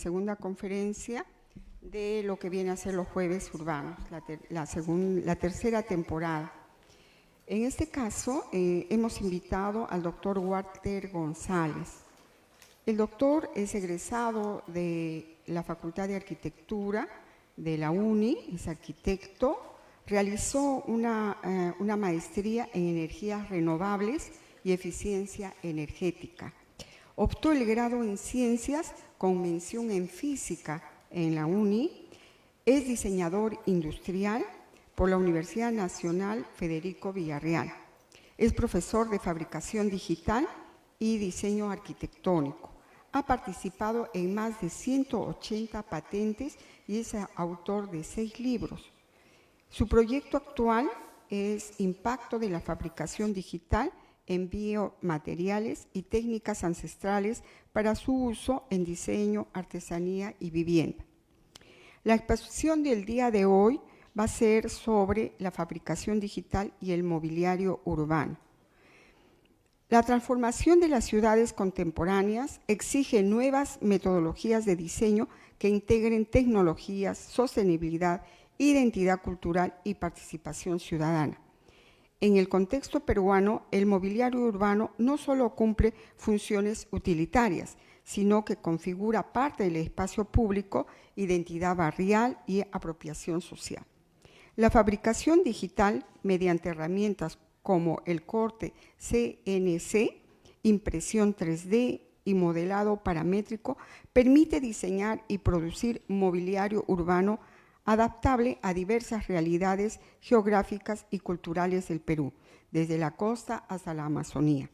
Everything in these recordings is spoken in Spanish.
segunda conferencia de lo que viene a ser los jueves urbanos, la tercera temporada. En este caso, hemos invitado al doctor Walter González. El doctor es egresado de la Facultad de Arquitectura de la UNI, es arquitecto, realizó una maestría en energías renovables y eficiencia energética. Obtuvo el grado en ciencias con mención en física en la UNI, es diseñador industrial por la Universidad Nacional Federico Villarreal, es profesor de fabricación digital y diseño arquitectónico. Ha participado en más de 180 patentes y es autor de 6 libros. Su proyecto actual es Impacto de la fabricación digital en biomateriales y técnicas ancestrales para su uso en diseño, artesanía y vivienda. La exposición del día de hoy va a ser sobre la fabricación digital y el mobiliario urbano. La transformación de las ciudades contemporáneas exige nuevas metodologías de diseño que integren tecnologías, sostenibilidad, identidad cultural y participación ciudadana. En el contexto peruano, el mobiliario urbano no solo cumple funciones utilitarias, sino que configura parte del espacio público, identidad barrial y apropiación social. La fabricación digital, mediante herramientas como el corte CNC, impresión 3D y modelado paramétrico, permite diseñar y producir mobiliario urbano adaptable a diversas realidades geográficas y culturales del Perú, desde la costa hasta la Amazonía.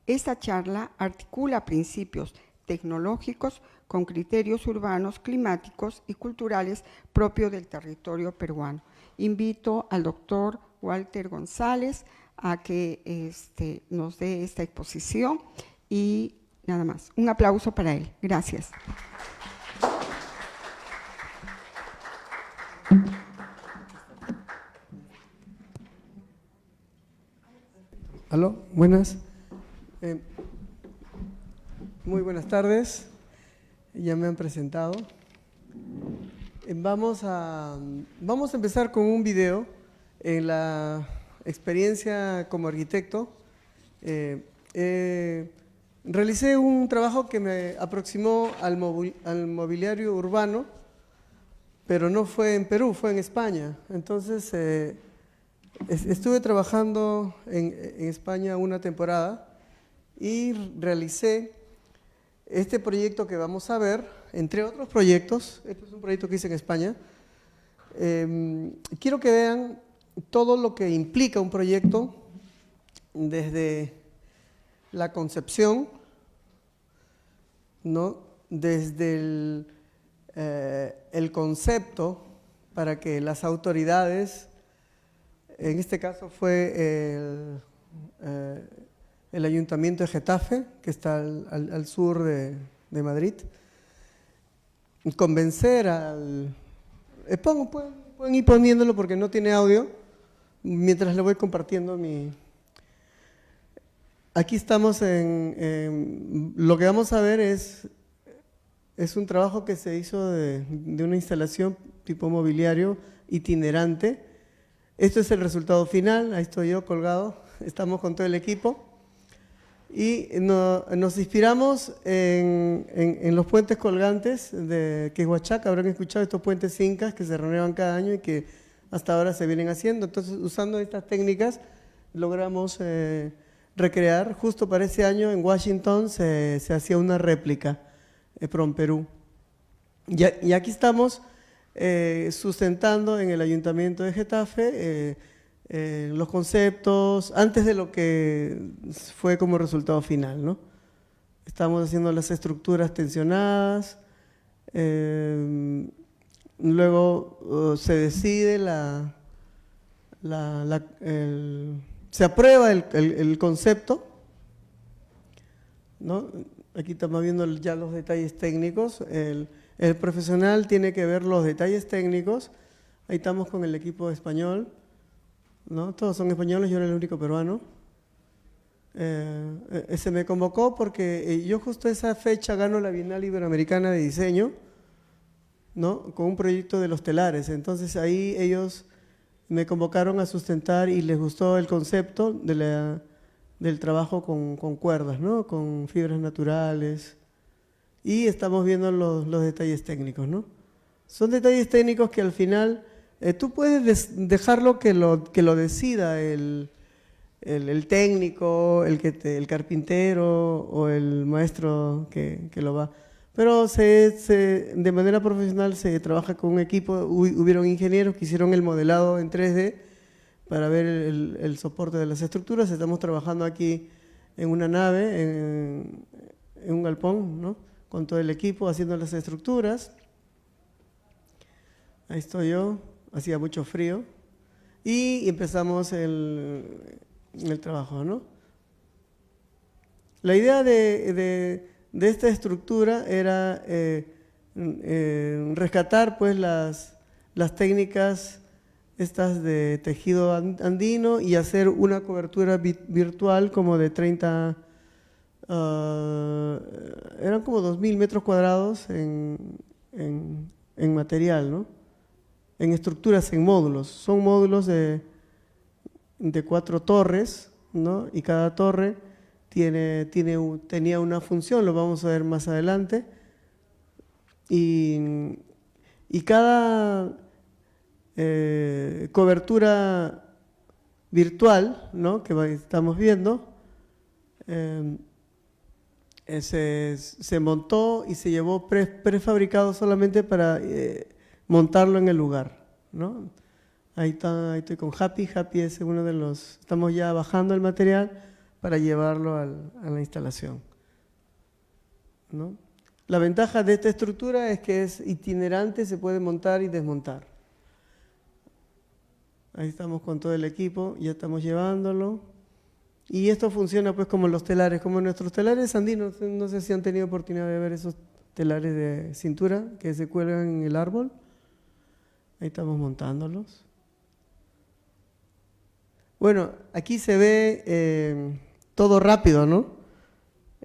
Esta charla articula principios tecnológicos con criterios urbanos, climáticos y culturales propios del territorio peruano. Invito al doctor Walter González a que nos dé esta exposición y nada más. Un aplauso para él. Gracias. Aló, buenas. Muy buenas tardes. Ya me han presentado. Vamos a empezar con un video en la experiencia como arquitecto. Realicé un trabajo que me aproximó al mobiliario urbano, pero no fue en Perú, fue en España. Entonces, estuve trabajando en España una temporada y realicé este proyecto que vamos a ver, entre otros proyectos. Este es un proyecto que hice en España. Quiero que vean todo lo que implica un proyecto desde la concepción, ¿no? Desde el concepto para que las autoridades, en este caso fue el Ayuntamiento de Getafe, que está al sur de Madrid, convencer al… pueden ir poniéndolo porque no tiene audio, mientras le voy compartiendo mi… Aquí estamos lo que vamos a ver es un trabajo que se hizo de una instalación tipo mobiliario itinerante. Esto es el resultado final, ahí estoy yo colgado, estamos con todo el equipo. Y nos inspiramos en los puentes colgantes de Quehuachaca. Habrán escuchado estos puentes incas que se renuevan cada año y que hasta ahora se vienen haciendo. Entonces, usando estas técnicas, logramos recrear. Justo para ese año en Washington se hacía una réplica, PROM Perú. Y aquí estamos sustentando en el Ayuntamiento de Getafe los conceptos antes de lo que fue como resultado final, ¿no? Estamos haciendo las estructuras tensionadas, luego se decide se aprueba el concepto, ¿no? Aquí estamos viendo ya los detalles técnicos. El profesional tiene que ver los detalles técnicos. Ahí estamos con el equipo español, ¿no? Todos son españoles, yo era el único peruano. Se me convocó porque yo justo esa fecha gano la Bienal Iberoamericana de Diseño ¿no? Con un proyecto de los telares. Entonces ahí ellos me convocaron a sustentar y les gustó el concepto del trabajo con cuerdas, ¿no? Con fibras naturales. Y estamos viendo los detalles técnicos, ¿no? Son detalles técnicos que al final tú puedes dejarlo que lo decida el técnico, el carpintero o el maestro que lo va. Pero de manera profesional se trabaja con un equipo, hubieron ingenieros que hicieron el modelado en 3D para ver el soporte de las estructuras. Estamos trabajando aquí en una nave, en un galpón, ¿no? Con todo el equipo haciendo las estructuras. Ahí estoy yo, hacía mucho frío. Y empezamos el trabajo, ¿no? La idea de esta estructura era rescatar pues las técnicas estas de tejido andino y hacer una cobertura virtual como de 30, eran como 2000 metros cuadrados en material, ¿no? En estructuras, en módulos. Son módulos de 4 torres, ¿no? Y cada torre tenía una función, lo vamos a ver más adelante. Y cada cobertura virtual, ¿no? Que estamos viendo, se montó y se llevó prefabricado solamente para montarlo en el lugar, ¿no? Ahí estoy con Happy. Happy es uno de los... Estamos ya bajando el material para llevarlo a la instalación, ¿no? La ventaja de esta estructura es que es itinerante, se puede montar y desmontar. Ahí estamos con todo el equipo, ya estamos llevándolo. Y esto funciona pues como los telares, como nuestros telares andinos. No sé si han tenido oportunidad de ver esos telares de cintura que se cuelgan en el árbol. Ahí estamos montándolos. Bueno, aquí se ve todo rápido, ¿no?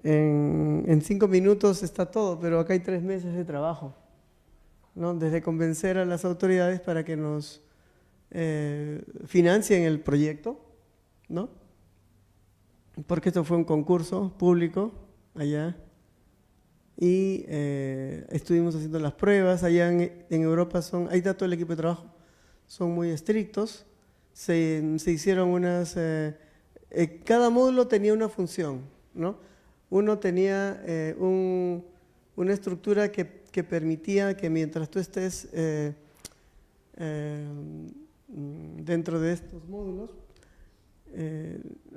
En 5 minutos está todo, pero acá hay 3 meses de trabajo, ¿no? Desde convencer a las autoridades para que nos financien el proyecto, ¿no? Porque esto fue un concurso público allá y estuvimos haciendo las pruebas. Allá en Europa ahí está todo el equipo de trabajo, son muy estrictos. Se hicieron unas... cada módulo tenía una función, ¿no? Uno tenía una estructura que permitía que mientras tú estés dentro de estos módulos,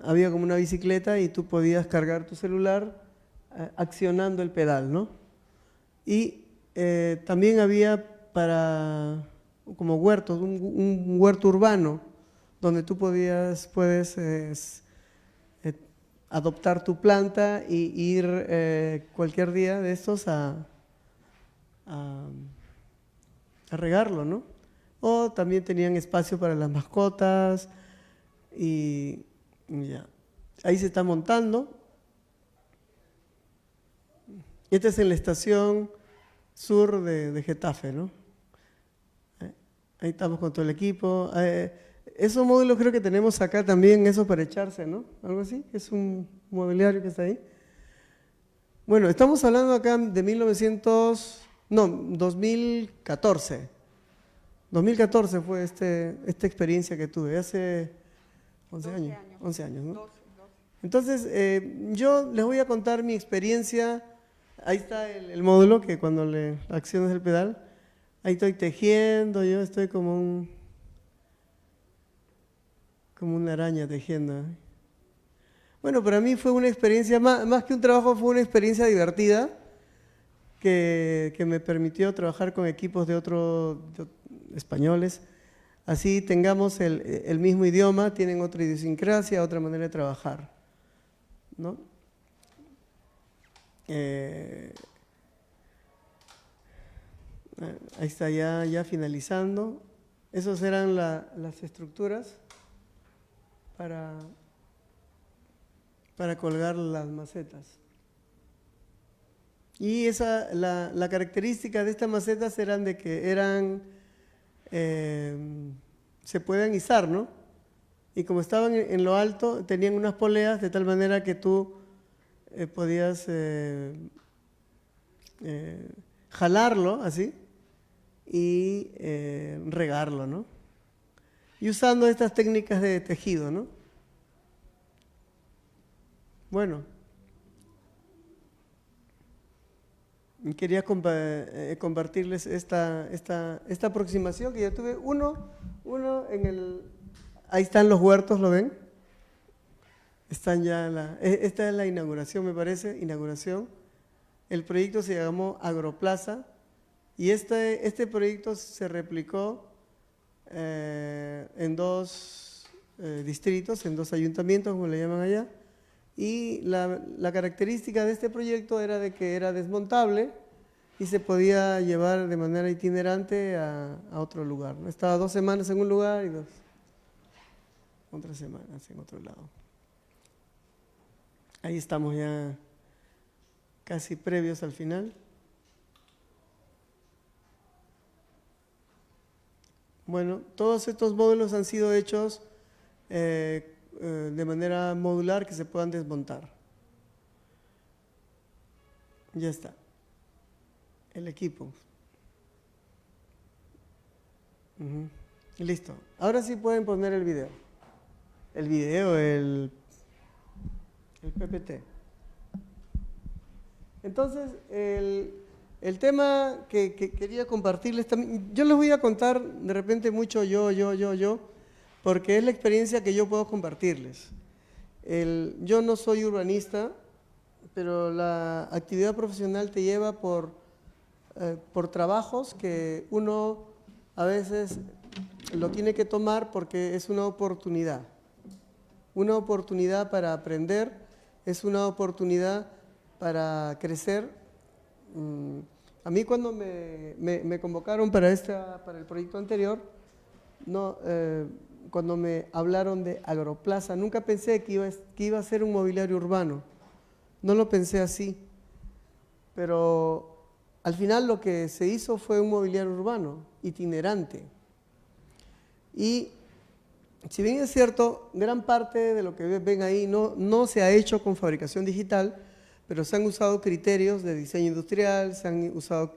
había como una bicicleta y tú podías cargar tu celular accionando el pedal, ¿no? Y también había como huertos, un huerto urbano, donde tú puedes adoptar tu planta y ir cualquier día de estos a regarlo, ¿no? O también tenían espacio para las mascotas y ya. Ahí se está montando. Esta es en la estación sur de Getafe, ¿no? Ahí estamos con todo el equipo. Esos módulos creo que tenemos acá también, eso para echarse, ¿no? Algo así, es un mobiliario que está ahí. Bueno, estamos hablando acá de 2014. 2014 fue esta experiencia que tuve, hace 11 años. 11 años, ¿no? 12. Entonces, yo les voy a contar mi experiencia. Ahí está el módulo que cuando le accionas el pedal, ahí estoy tejiendo, yo estoy como una araña tejiendo. Bueno, para mí fue una experiencia, más que un trabajo, fue una experiencia divertida que me permitió trabajar con equipos de españoles. Así tengamos el mismo idioma, tienen otra idiosincrasia, otra manera de trabajar, ¿no? Ahí está ya finalizando. Esas eran las estructuras para colgar las macetas. Y la característica de estas macetas eran de que se pueden izar, ¿no? Y como estaban en lo alto, tenían unas poleas de tal manera que tú podías jalarlo así y regarlo, ¿no? Y usando estas técnicas de tejido, ¿no? Bueno, quería compartirles esta aproximación que yo tuve. Uno en el... Ahí están los huertos, ¿lo ven? Están ya esta es la inauguración, me parece, inauguración. El proyecto se llamó Agroplaza y este proyecto se replicó en 2 distritos, en 2 ayuntamientos, como le llaman allá. Y la característica de este proyecto era de que era desmontable y se podía llevar de manera itinerante a otro lugar, ¿no? Estaba 2 semanas en un lugar y otras semanas en otro lado. Ahí estamos ya casi previos al final. Bueno, todos estos módulos han sido hechos de manera modular que se puedan desmontar. Ya está. El equipo. Listo. Ahora sí pueden poner el video. El PPT. Entonces, el tema que quería compartirles también, yo les voy a contar de repente mucho yo, porque es la experiencia que yo puedo compartirles. Yo no soy urbanista, pero la actividad profesional te lleva por trabajos que uno a veces lo tiene que tomar porque es una oportunidad para aprender, es una oportunidad para crecer. A mí cuando me convocaron para el proyecto anterior, cuando me hablaron de Agroplaza, nunca pensé que iba a ser un mobiliario urbano, no lo pensé así, pero al final lo que se hizo fue un mobiliario urbano, itinerante. Y si bien es cierto, gran parte de lo que ven ahí no se ha hecho con fabricación digital, pero se han usado criterios de diseño industrial, se han usado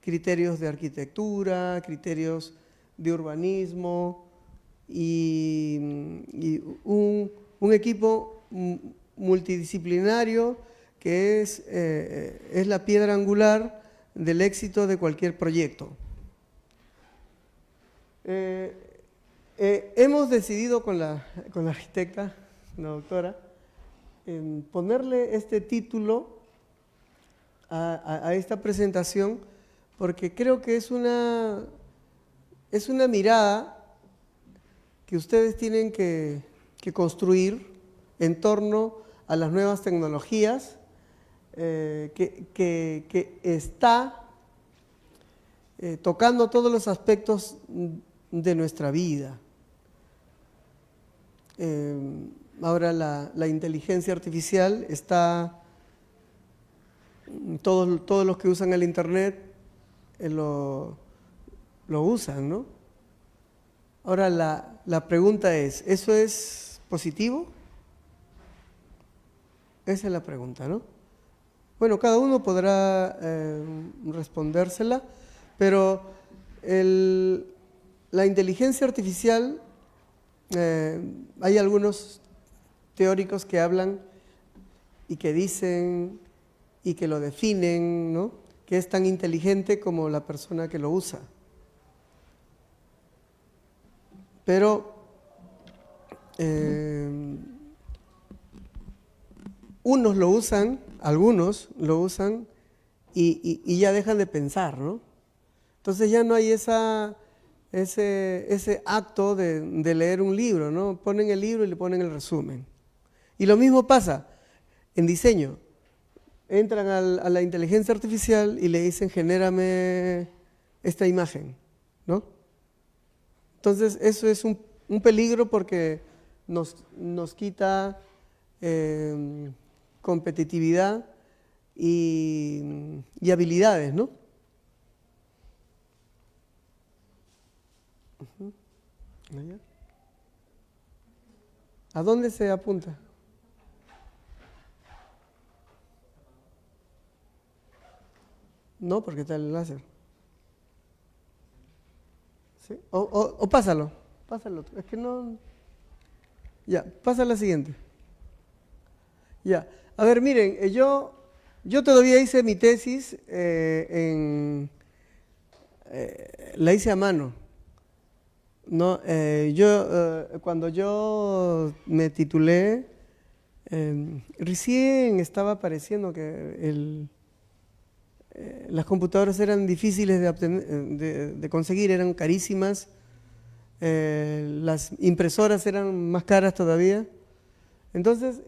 criterios de arquitectura, criterios de urbanismo y un equipo multidisciplinario que es la piedra angular del éxito de cualquier proyecto. Hemos decidido con la arquitecta, la doctora, ponerle este título a esta presentación porque creo que es una mirada que ustedes tienen que construir en torno a las nuevas tecnologías que está tocando todos los aspectos de nuestra vida. Ahora la inteligencia artificial está, todos los que usan el internet lo usan, ¿no? Ahora la pregunta es, ¿eso es positivo? Esa es la pregunta, ¿no? Bueno, cada uno podrá respondérsela, pero la inteligencia artificial, hay algunos teóricos que hablan y que dicen y que lo definen, ¿no? Que es tan inteligente como la persona que lo usa. Pero algunos lo usan y ya dejan de pensar, ¿no? Entonces ya no hay ese acto de leer un libro, ¿no? Ponen el libro y le ponen el resumen. Y lo mismo pasa en diseño. Entran a la inteligencia artificial y le dicen, genérame esta imagen, ¿no? Entonces eso es un peligro porque nos quita competitividad y habilidades, ¿no? Allá. ¿A dónde se apunta? No, porque está el láser. ¿Sí? O pásalo. Es que no... Ya, pasa a la siguiente. Ya. A ver, miren, yo todavía hice mi tesis la hice a mano. No, cuando yo me titulé, recién estaba apareciendo que las computadoras eran difíciles de conseguir, eran carísimas, las impresoras eran más caras todavía. Entonces,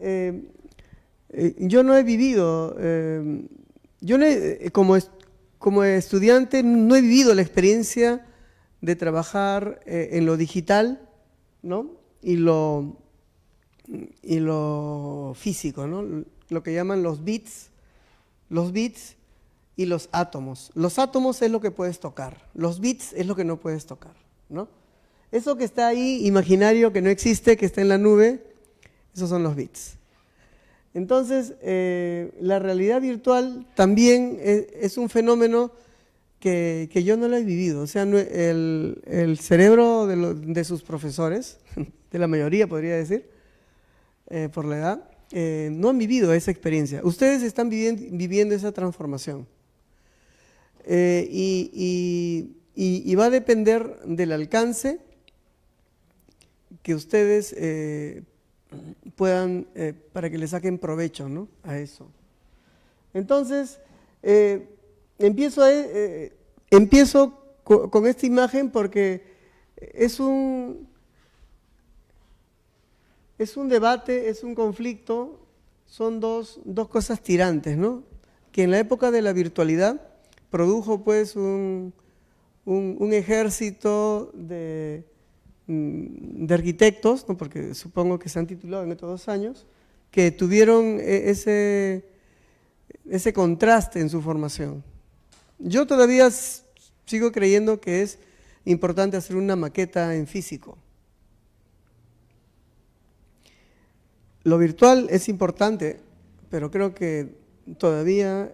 yo no he vivido, como estudiante no he vivido la experiencia de trabajar en lo digital, ¿no? y lo físico, ¿no? Lo que llaman los bits y los átomos. Los átomos es lo que puedes tocar, los bits es lo que no puedes tocar, ¿no? Eso que está ahí, imaginario, que no existe, que está en la nube, esos son los bits. Entonces, la realidad virtual también es un fenómeno que yo no lo he vivido. O sea, el cerebro de sus profesores, de la mayoría podría decir, por la edad, no han vivido esa experiencia. Ustedes están viviendo esa transformación. Y va a depender del alcance que ustedes puedan, para que le saquen provecho, ¿no? A eso. Entonces, empiezo con esta imagen porque es un debate, es un conflicto, son dos cosas tirantes, ¿no? Que en la época de la virtualidad produjo pues un ejército de arquitectos, ¿no? Porque supongo que se han titulado en estos 2 años, que tuvieron ese contraste en su formación. Yo todavía sigo creyendo que es importante hacer una maqueta en físico. Lo virtual es importante, pero creo que todavía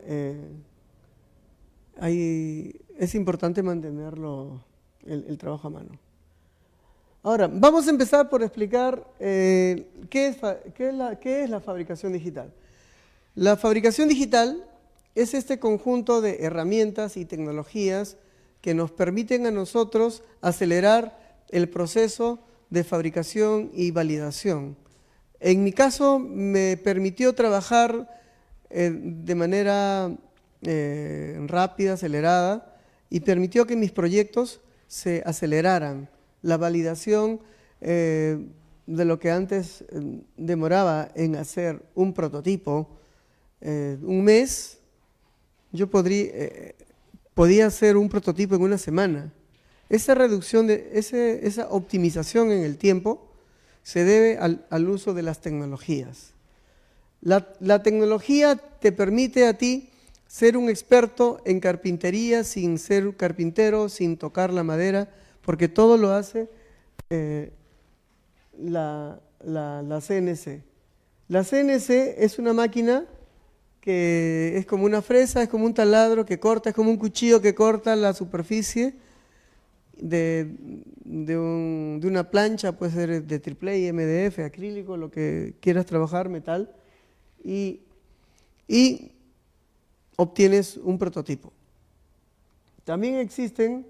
es importante mantenerlo, el trabajo a mano. Ahora, vamos a empezar por explicar qué es la fabricación digital. La fabricación digital es este conjunto de herramientas y tecnologías que nos permiten a nosotros acelerar el proceso de fabricación y validación. En mi caso, me permitió trabajar de manera rápida, acelerada, y permitió que mis proyectos se aceleraran. La validación de lo que antes demoraba en hacer un prototipo, un mes, yo podía hacer un prototipo en una semana. Esa reducción, esa optimización en el tiempo se debe al uso de las tecnologías. La tecnología te permite a ti ser un experto en carpintería sin ser carpintero, sin tocar la madera, porque todo lo hace la CNC. La CNC es una máquina que es como una fresa, es como un taladro que corta, es como un cuchillo que corta la superficie de una plancha, puede ser de AAA, MDF, acrílico, lo que quieras trabajar, metal, y obtienes un prototipo. También existen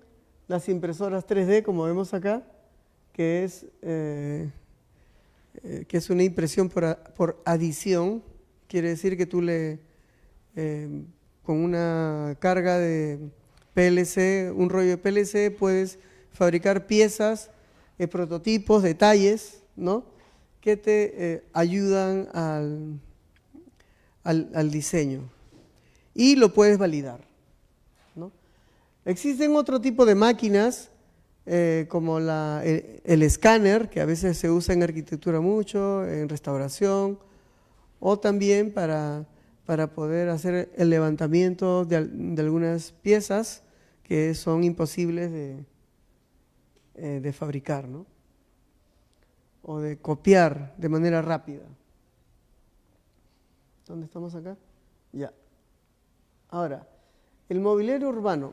las impresoras 3D, como vemos acá, que es una impresión por adición. Quiere decir que tú con una carga de PLC, un rollo de PLC, puedes fabricar piezas, prototipos, detalles, ¿no? Que te ayudan al diseño. Y lo puedes validar, ¿no? Existen otro tipo de máquinas, como el escáner, que a veces se usa en arquitectura mucho, en restauración, o también para para poder hacer el levantamiento de algunas piezas que son imposibles de fabricar, ¿no? O de copiar de manera rápida. ¿Dónde estamos acá? Ya. Ahora, el mobiliario urbano.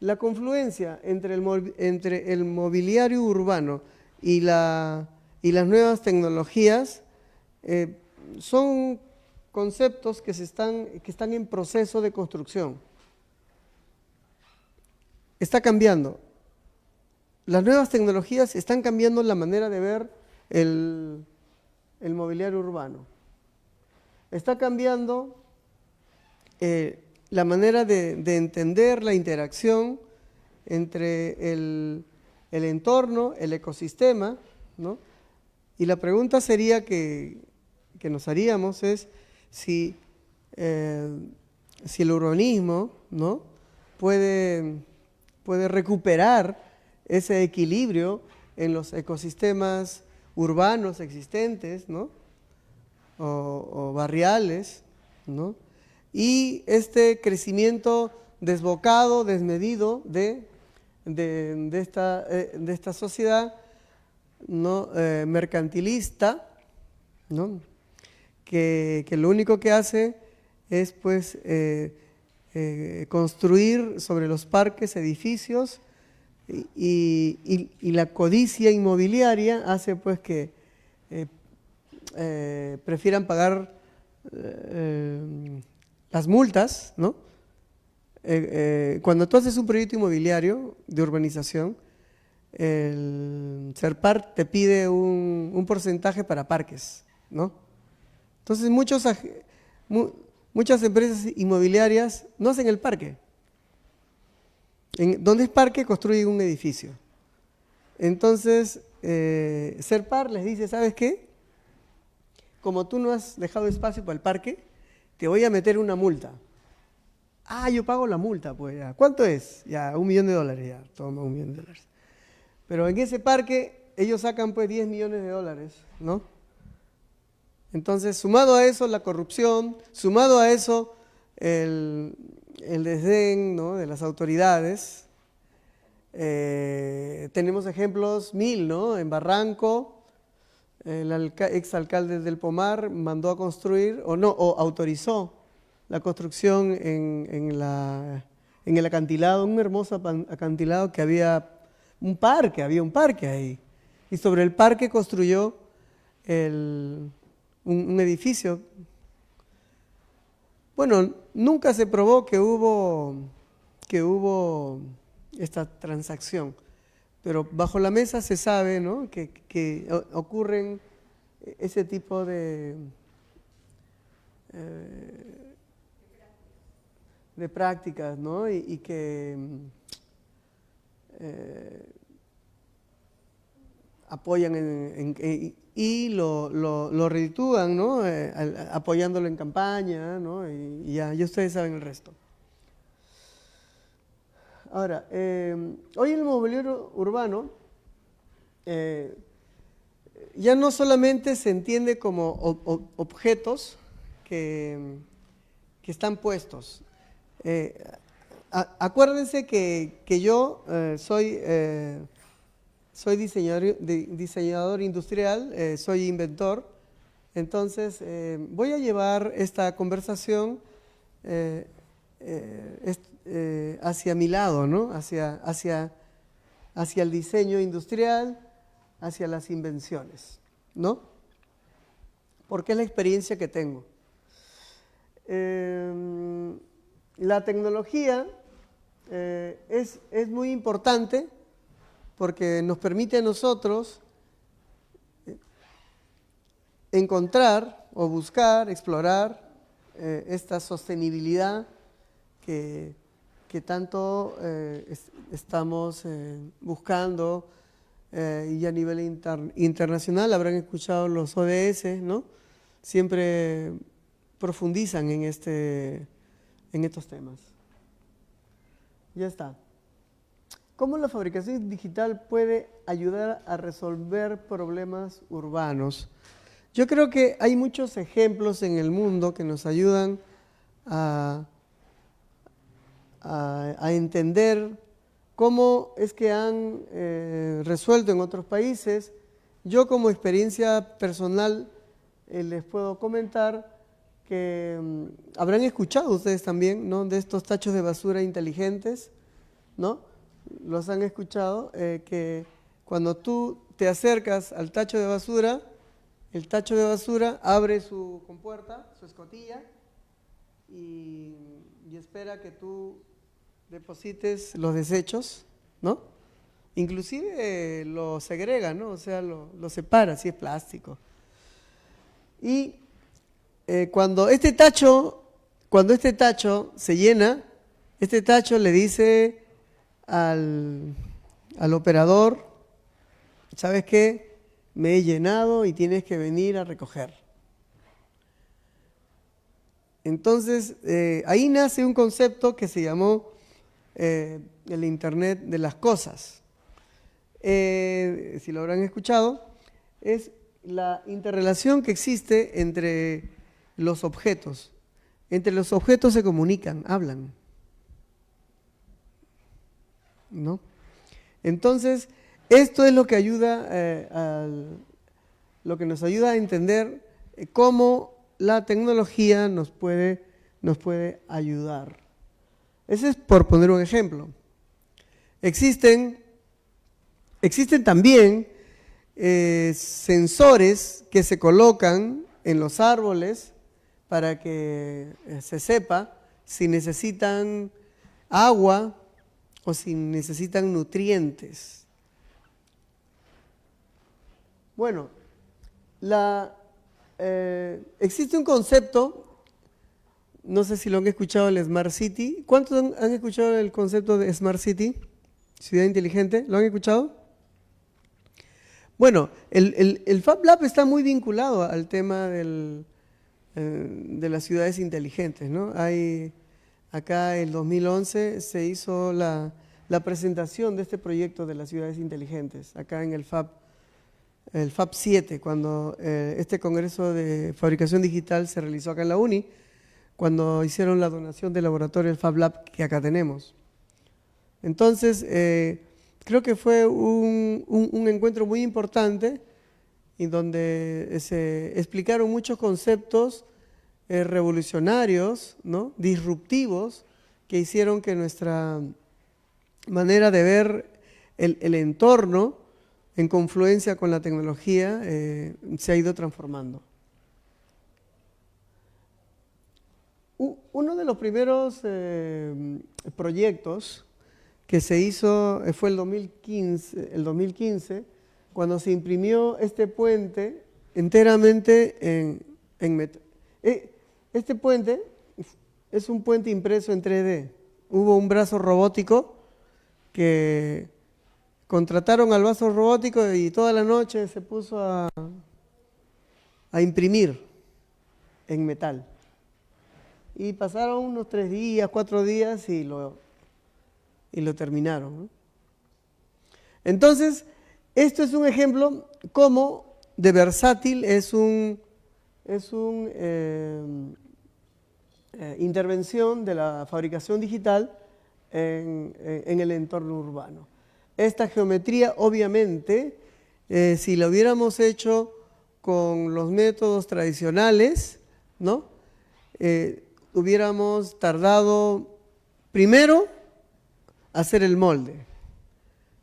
La confluencia entre el mobiliario urbano y las nuevas tecnologías son conceptos que están en proceso de construcción. Está cambiando. Las nuevas tecnologías están cambiando la manera de ver el mobiliario urbano. Está cambiando la manera de entender la interacción entre el entorno, el ecosistema, ¿no? Y la pregunta sería que nos haríamos es si el urbanismo, ¿no?, puede recuperar ese equilibrio en los ecosistemas urbanos existentes, ¿no?, o barriales, ¿no?, y este crecimiento desbocado, desmedido de esta sociedad, ¿no?, mercantilista, ¿no?, que lo único que hace es pues construir sobre los parques edificios y la codicia inmobiliaria hace pues que prefieran pagar las multas, ¿no? Cuando tú haces un proyecto inmobiliario de urbanización, el SERPAR te pide un porcentaje para parques, ¿no? Entonces muchas empresas inmobiliarias no hacen el parque. Donde es parque construyen un edificio. Entonces SERPAR les dice, ¿sabes qué? Como tú no has dejado espacio para el parque, te voy a meter una multa. Ah, yo pago la multa, pues ya. ¿Cuánto es? Ya, $1 millón, ya, toma $1 millón. Pero en ese parque ellos sacan pues $10 millones, ¿no? Entonces, sumado a eso la corrupción, sumado a eso el desdén, ¿no?, de las autoridades. Tenemos ejemplos 1000, ¿no? En Barranco, el exalcalde del Pomar mandó a construir, o autorizó la construcción en el acantilado, un hermoso acantilado que había un parque ahí. Y sobre el parque construyó un edificio. Bueno, nunca se probó que hubo esta transacción, pero bajo la mesa se sabe, ¿no?, que ocurren ese tipo de prácticas, ¿no? Y que apoyan y lo reditúan, ¿no?, apoyándolo en campaña, ¿no? Y ya ustedes saben el resto. Ahora, hoy el mobiliario urbano ya no solamente se entiende como objetos que están puestos. Acuérdense que yo soy diseñador industrial, soy inventor. Entonces voy a llevar esta conversación hacia mi lado, ¿no?, hacia el diseño industrial, hacia las invenciones, ¿no?, porque es la experiencia que tengo. La tecnología es muy importante porque nos permite a nosotros encontrar o buscar, explorar esta sostenibilidad que tanto estamos buscando, y a nivel internacional habrán escuchado los ODS, ¿no? Siempre profundizan en estos temas. Ya está. ¿Cómo la fabricación digital puede ayudar a resolver problemas urbanos? Yo creo que hay muchos ejemplos en el mundo que nos ayudan a entender cómo es que han resuelto en otros países. Yo como experiencia personal les puedo comentar que habrán escuchado ustedes también, ¿no?, de estos tachos de basura inteligentes, ¿no? Los han escuchado, que cuando tú te acercas al tacho de basura, el tacho de basura abre su compuerta, su escotilla, y espera que tú deposites los desechos, ¿no? Inclusive lo segrega, ¿no? O sea, lo separa, si es plástico. Y cuando este tacho se llena, este tacho le dice al operador: ¿sabes qué? Me he llenado y tienes que venir a recoger. Entonces, ahí nace un concepto que se llamó el Internet de las cosas. Si lo habrán escuchado, es la interrelación que existe entre los objetos. Entre los objetos se comunican, hablan, ¿no? Entonces, esto es lo que ayuda, lo que nos ayuda a entender cómo la tecnología nos puede ayudar. Ese es por poner un ejemplo. Existen también sensores que se colocan en los árboles para que se sepa si necesitan agua o si necesitan nutrientes. Bueno, existe un concepto, no sé si lo han escuchado, el Smart City. ¿Cuántos han escuchado el concepto de Smart City? Ciudad inteligente, ¿lo han escuchado? Bueno, el Fab Lab está muy vinculado al tema de las ciudades inteligentes, ¿no? Acá en 2011 se hizo la presentación de este proyecto de las ciudades inteligentes, acá en el Fab 7, cuando este congreso de fabricación digital se realizó acá en la UNI, cuando hicieron la donación del laboratorio del Fab Lab que acá tenemos. Entonces, creo que fue un encuentro muy importante y donde se explicaron muchos conceptos revolucionarios, ¿no?, disruptivos, que hicieron que nuestra manera de ver el entorno en confluencia con la tecnología se ha ido transformando. Uno de los primeros proyectos que se hizo fue el 2015, cuando se imprimió este puente enteramente en metal. Este puente es un puente impreso en 3D. Hubo un brazo robótico que contrataron al brazo robótico y toda la noche se puso a imprimir en metal. Y pasaron unos 3 días, 4 días y lo terminaron, ¿no? Entonces, esto es un ejemplo cómo de versátil es intervención de la fabricación digital en el entorno urbano. Esta geometría, obviamente, si la hubiéramos hecho con los métodos tradicionales, ¿no?, hubiéramos tardado, primero, hacer el molde.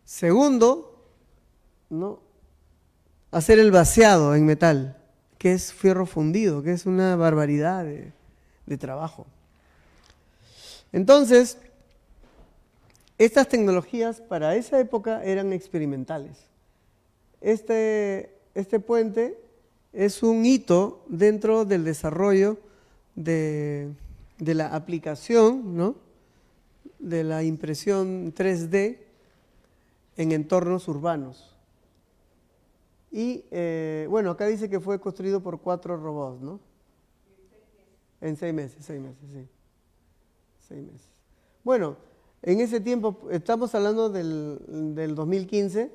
Segundo, ¿no?, hacer el vaciado en metal, que es fierro fundido, que es una barbaridad de trabajo. Entonces, estas tecnologías para esa época eran experimentales. Este puente es un hito dentro del desarrollo de la aplicación, ¿no?, de la impresión 3D en entornos urbanos. Y bueno, acá dice que fue construido por 4 robots, ¿no? En 6 meses, sí. 6 meses. Bueno, en ese tiempo, estamos hablando del 2015,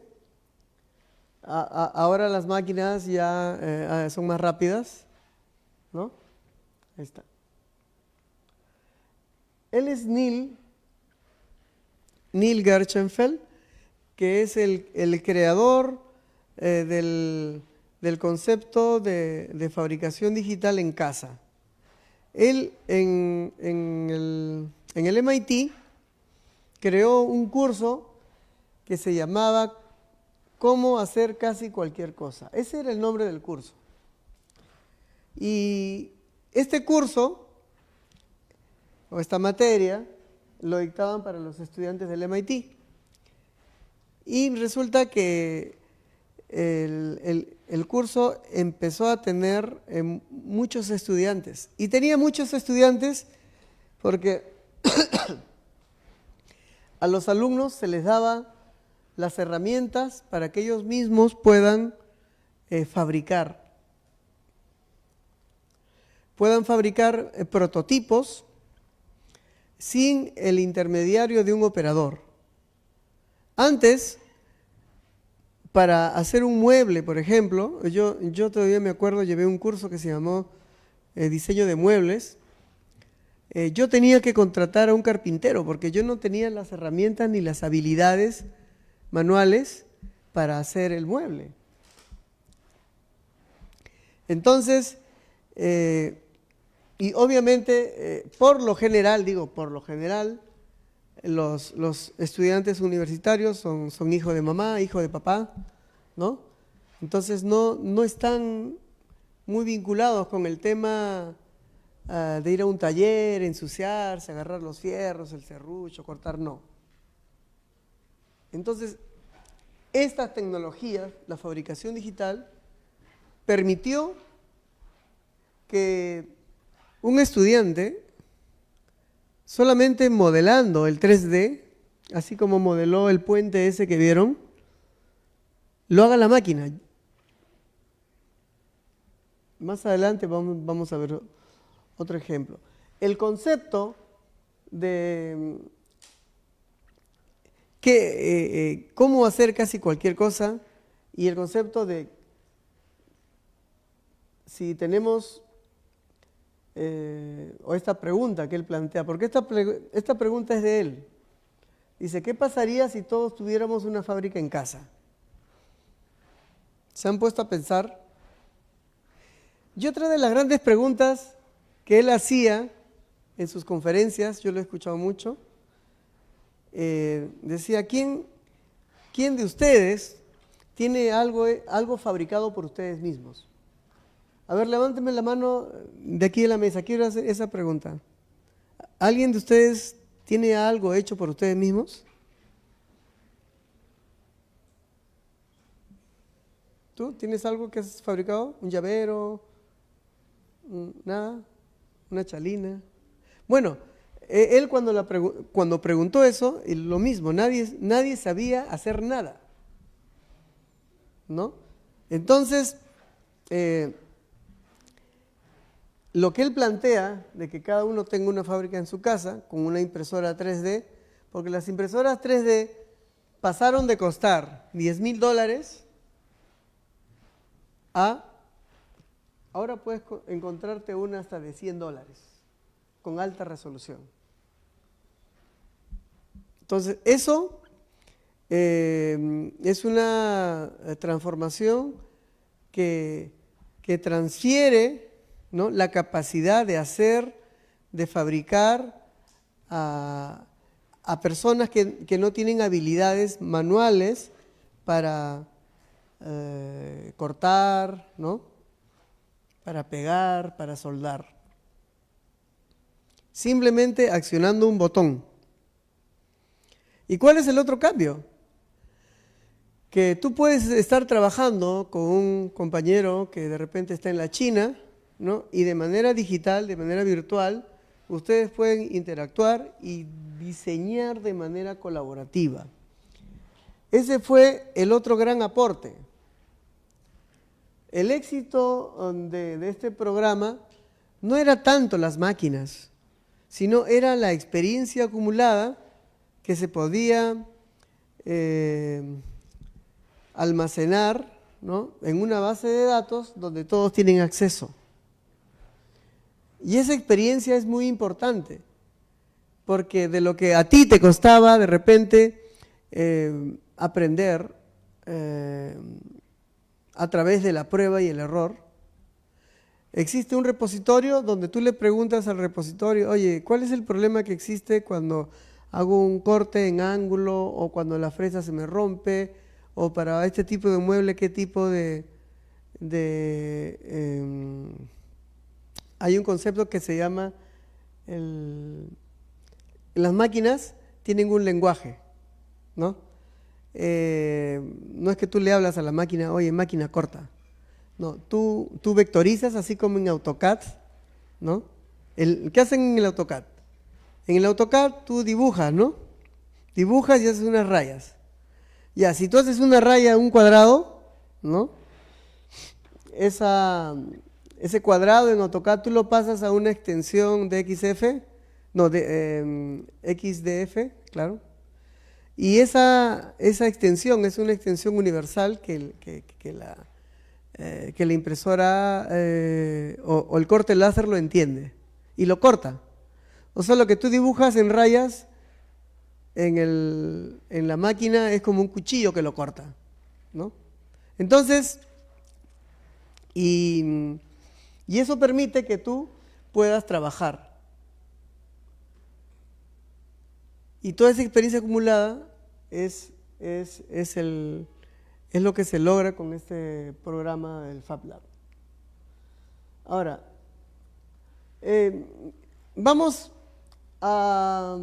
Ahora las máquinas ya son más rápidas, ¿no? Ahí está. Él es Neil Gershenfeld, que es el creador del concepto de fabricación digital en casa. Él en el MIT creó un curso que se llamaba Cómo hacer casi cualquier cosa. Ese era el nombre del curso. Y este curso, o esta materia, lo dictaban para los estudiantes del MIT. Y resulta que el curso empezó a tener muchos estudiantes. Y tenía muchos estudiantes porque a los alumnos se les daba las herramientas para que ellos mismos puedan fabricar. Puedan fabricar prototipos sin el intermediario de un operador. Antes, para hacer un mueble, por ejemplo, yo todavía me acuerdo, llevé un curso que se llamó diseño de muebles. Yo tenía que contratar a un carpintero porque yo no tenía las herramientas ni las habilidades manuales para hacer el mueble. Entonces, y obviamente, por lo general, los estudiantes universitarios son hijos de mamá, hijos de papá, ¿no? Entonces no están muy vinculados con el tema de ir a un taller, ensuciarse, agarrar los fierros, el serrucho, cortar, no. Entonces, estas tecnologías, la fabricación digital, permitió que un estudiante, solamente modelando el 3D, así como modeló el puente ese que vieron, lo haga la máquina. Más adelante vamos a ver otro ejemplo. El concepto de cómo hacer casi cualquier cosa y el concepto de si tenemos, o esta pregunta que él plantea, porque esta pregunta es de él. Dice, ¿qué pasaría si todos tuviéramos una fábrica en casa? ¿Se han puesto a pensar? Y otra de las grandes preguntas que él hacía en sus conferencias, yo lo he escuchado mucho, decía, ¿quién de ustedes tiene algo fabricado por ustedes mismos? A ver, levánteme la mano de aquí de la mesa, quiero hacer esa pregunta. ¿Alguien de ustedes tiene algo hecho por ustedes mismos? ¿Tú tienes algo que has fabricado? ¿Un llavero? ¿Nada? ¿Una chalina? Bueno, él cuando preguntó eso, lo mismo, nadie sabía hacer nada, ¿no? Entonces, lo que él plantea de que cada uno tenga una fábrica en su casa con una impresora 3D, porque las impresoras 3D pasaron de costar $10,000 a ahora puedes encontrarte una hasta de $100 con alta resolución. Entonces, eso es una transformación que transfiere, ¿no?, la capacidad de hacer, de fabricar a personas que no tienen habilidades manuales para cortar, ¿no?, para pegar, para soldar. Simplemente accionando un botón. ¿Y cuál es el otro cambio? Que tú puedes estar trabajando con un compañero que de repente está en la China, ¿no?, y de manera digital, de manera virtual, ustedes pueden interactuar y diseñar de manera colaborativa. Ese fue el otro gran aporte. El éxito de este programa no era tanto las máquinas, sino era la experiencia acumulada que se podía almacenar ¿no?, en una base de datos donde todos tienen acceso. Y esa experiencia es muy importante, porque de lo que a ti te costaba de repente aprender a través de la prueba y el error, existe un repositorio donde tú le preguntas al repositorio, oye, ¿cuál es el problema que existe cuando hago un corte en ángulo o cuando la fresa se me rompe? O para este tipo de mueble, ¿qué tipo hay un concepto que se llama, las máquinas tienen un lenguaje, ¿no? No es que tú le hablas a la máquina, oye, máquina corta. No, tú vectorizas así como en AutoCAD, ¿no? ¿Qué hacen en el AutoCAD? En el AutoCAD tú dibujas, ¿no? Dibujas y haces unas rayas. Ya, si tú haces una raya, un cuadrado, ¿no? Ese cuadrado en AutoCAD tú lo pasas a una extensión de XF, no, de XDF, claro. Y esa extensión es una extensión universal que la impresora o el corte láser lo entiende y lo corta. O sea, lo que tú dibujas en rayas en la máquina es como un cuchillo que lo corta, ¿no? Entonces, y eso permite que tú puedas trabajar. Y toda esa experiencia acumulada es lo que se logra con este programa del Fab Lab. Ahora, vamos a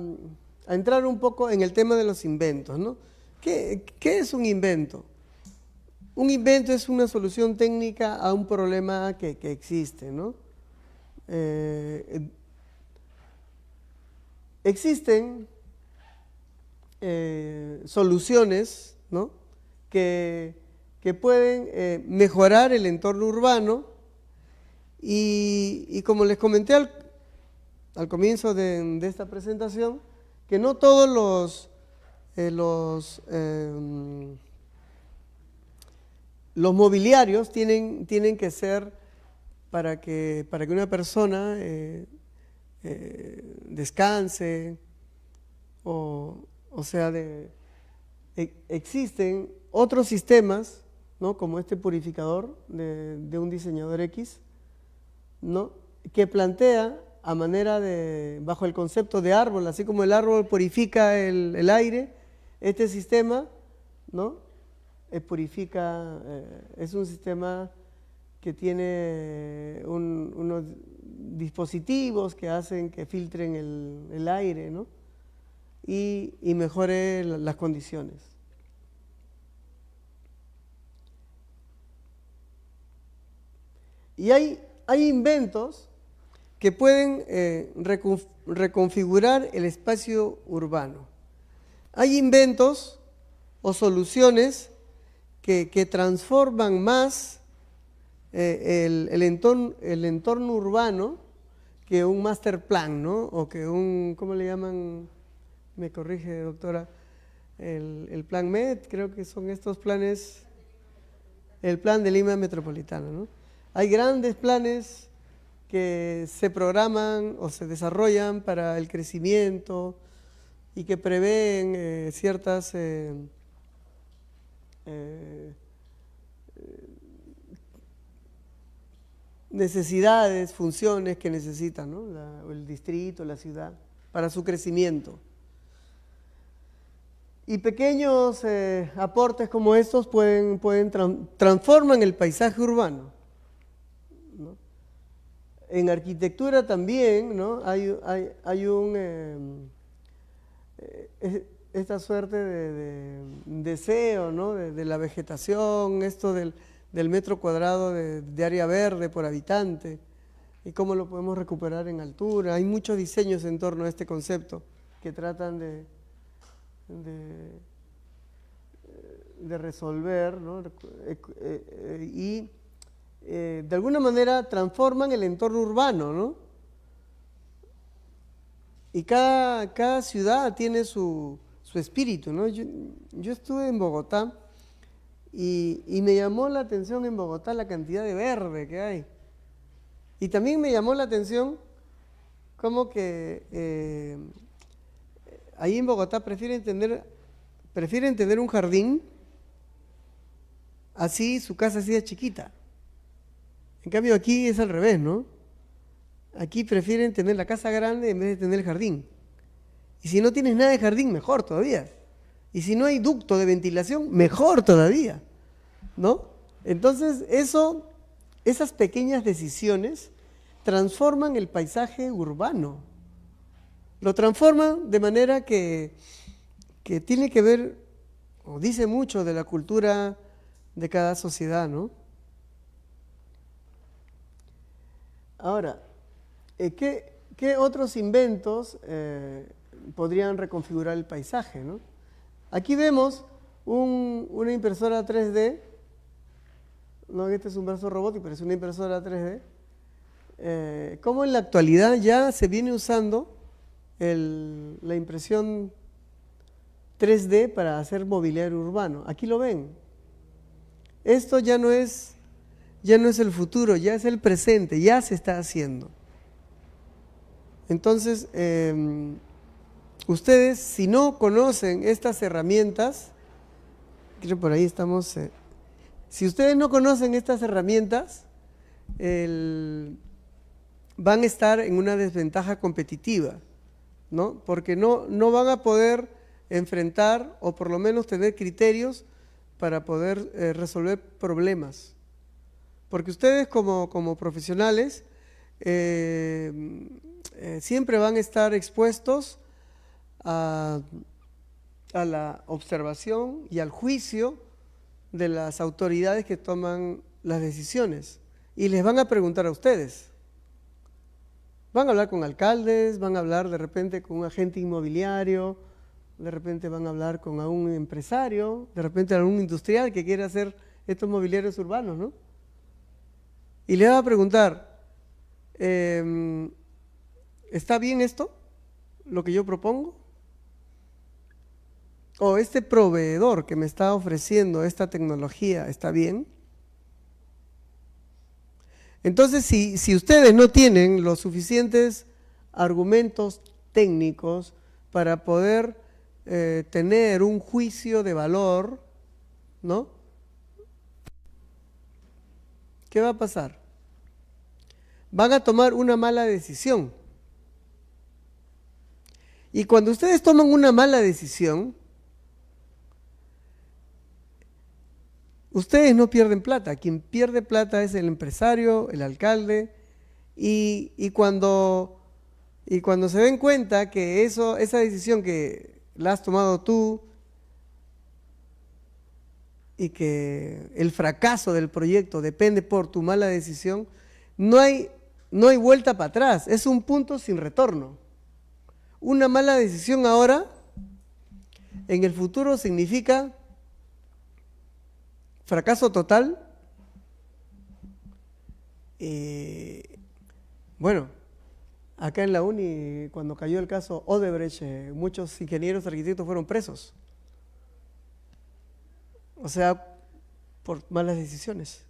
entrar un poco en el tema de los inventos, ¿no? ¿Qué es un invento? Un invento es una solución técnica a un problema que existe, ¿no? Existen soluciones, ¿no?, que pueden mejorar el entorno urbano y como les comenté al comienzo de esta presentación, que no todos los mobiliarios tienen que ser para que una persona descanse, o sea, existen otros sistemas, ¿no?, como este purificador de un diseñador X, ¿no?, que plantea a manera bajo el concepto de árbol, así como el árbol purifica el aire, este sistema, ¿no?, purifica, es un sistema que tiene unos dispositivos que hacen que filtren el aire, ¿no?, y mejore las condiciones. Y hay inventos que pueden reconfigurar el espacio urbano. Hay inventos o soluciones que transforman más el entorno urbano que un master plan, ¿no?, o que ¿cómo le llaman? Me corrige, doctora, el plan MED, creo que son estos planes, el plan de Lima Metropolitana, ¿no? Hay grandes planes que se programan o se desarrollan para el crecimiento y que prevén ciertas necesidades, funciones que necesitan, ¿no?, el distrito, la ciudad, para su crecimiento. Y pequeños aportes como estos transforman el paisaje urbano, ¿no? En arquitectura también, ¿no?, hay esta suerte de deseo, ¿no?, de la vegetación, esto del metro cuadrado de área verde por habitante y cómo lo podemos recuperar en altura. Hay muchos diseños en torno a este concepto que tratan de resolver, ¿no?, y de alguna manera transforman el entorno urbano, ¿no? Y cada ciudad tiene su espíritu, ¿no? Yo estuve en Bogotá Y me llamó la atención en Bogotá la cantidad de verde que hay. Y también me llamó la atención como que ahí en Bogotá prefieren tener un jardín así, su casa así de chiquita. En cambio aquí es al revés, ¿no? Aquí prefieren tener la casa grande en vez de tener el jardín. Y si no tienes nada de jardín, mejor todavía. Y si no hay ducto de ventilación, mejor todavía, ¿no? Entonces esas pequeñas decisiones transforman el paisaje urbano. Lo transforman de manera que tiene que ver, o dice mucho de la cultura de cada sociedad, ¿no? Ahora, ¿qué otros inventos podrían reconfigurar el paisaje, ¿no? Aquí vemos una impresora 3D, no, este es un brazo robótico, pero es una impresora 3D, cómo en la actualidad ya se viene usando la impresión 3D para hacer mobiliario urbano. Aquí lo ven. Esto ya no es el futuro, ya es el presente, ya se está haciendo. Entonces, ustedes, si no conocen estas herramientas, creo que por ahí estamos, si ustedes no conocen estas herramientas, van a estar en una desventaja competitiva, ¿no? Porque no van a poder enfrentar o por lo menos tener criterios para poder resolver problemas. Porque ustedes como profesionales siempre van a estar expuestos a la observación y al juicio de las autoridades que toman las decisiones. Y les van a preguntar a ustedes. Van a hablar con alcaldes, van a hablar de repente con un agente inmobiliario, de repente van a hablar con algún empresario, de repente algún industrial que quiere hacer estos mobiliarios urbanos, ¿no? Y le va a preguntar, ¿está bien esto? ¿Lo que yo propongo? ¿O este proveedor que me está ofreciendo esta tecnología está bien? Entonces, si ustedes no tienen los suficientes argumentos técnicos para poder tener un juicio de valor, ¿no? ¿Qué va a pasar? Van a tomar una mala decisión. Y cuando ustedes toman una mala decisión, ustedes no pierden plata. Quien pierde plata es el empresario, el alcalde, y cuando se den cuenta que esa decisión que la has tomado tú y que el fracaso del proyecto depende por tu mala decisión, no hay vuelta para atrás, es un punto sin retorno. Una mala decisión ahora, en el futuro significa fracaso total. Bueno, acá en la uni, cuando cayó el caso Odebrecht, muchos ingenieros arquitectos fueron presos. O sea, por malas decisiones,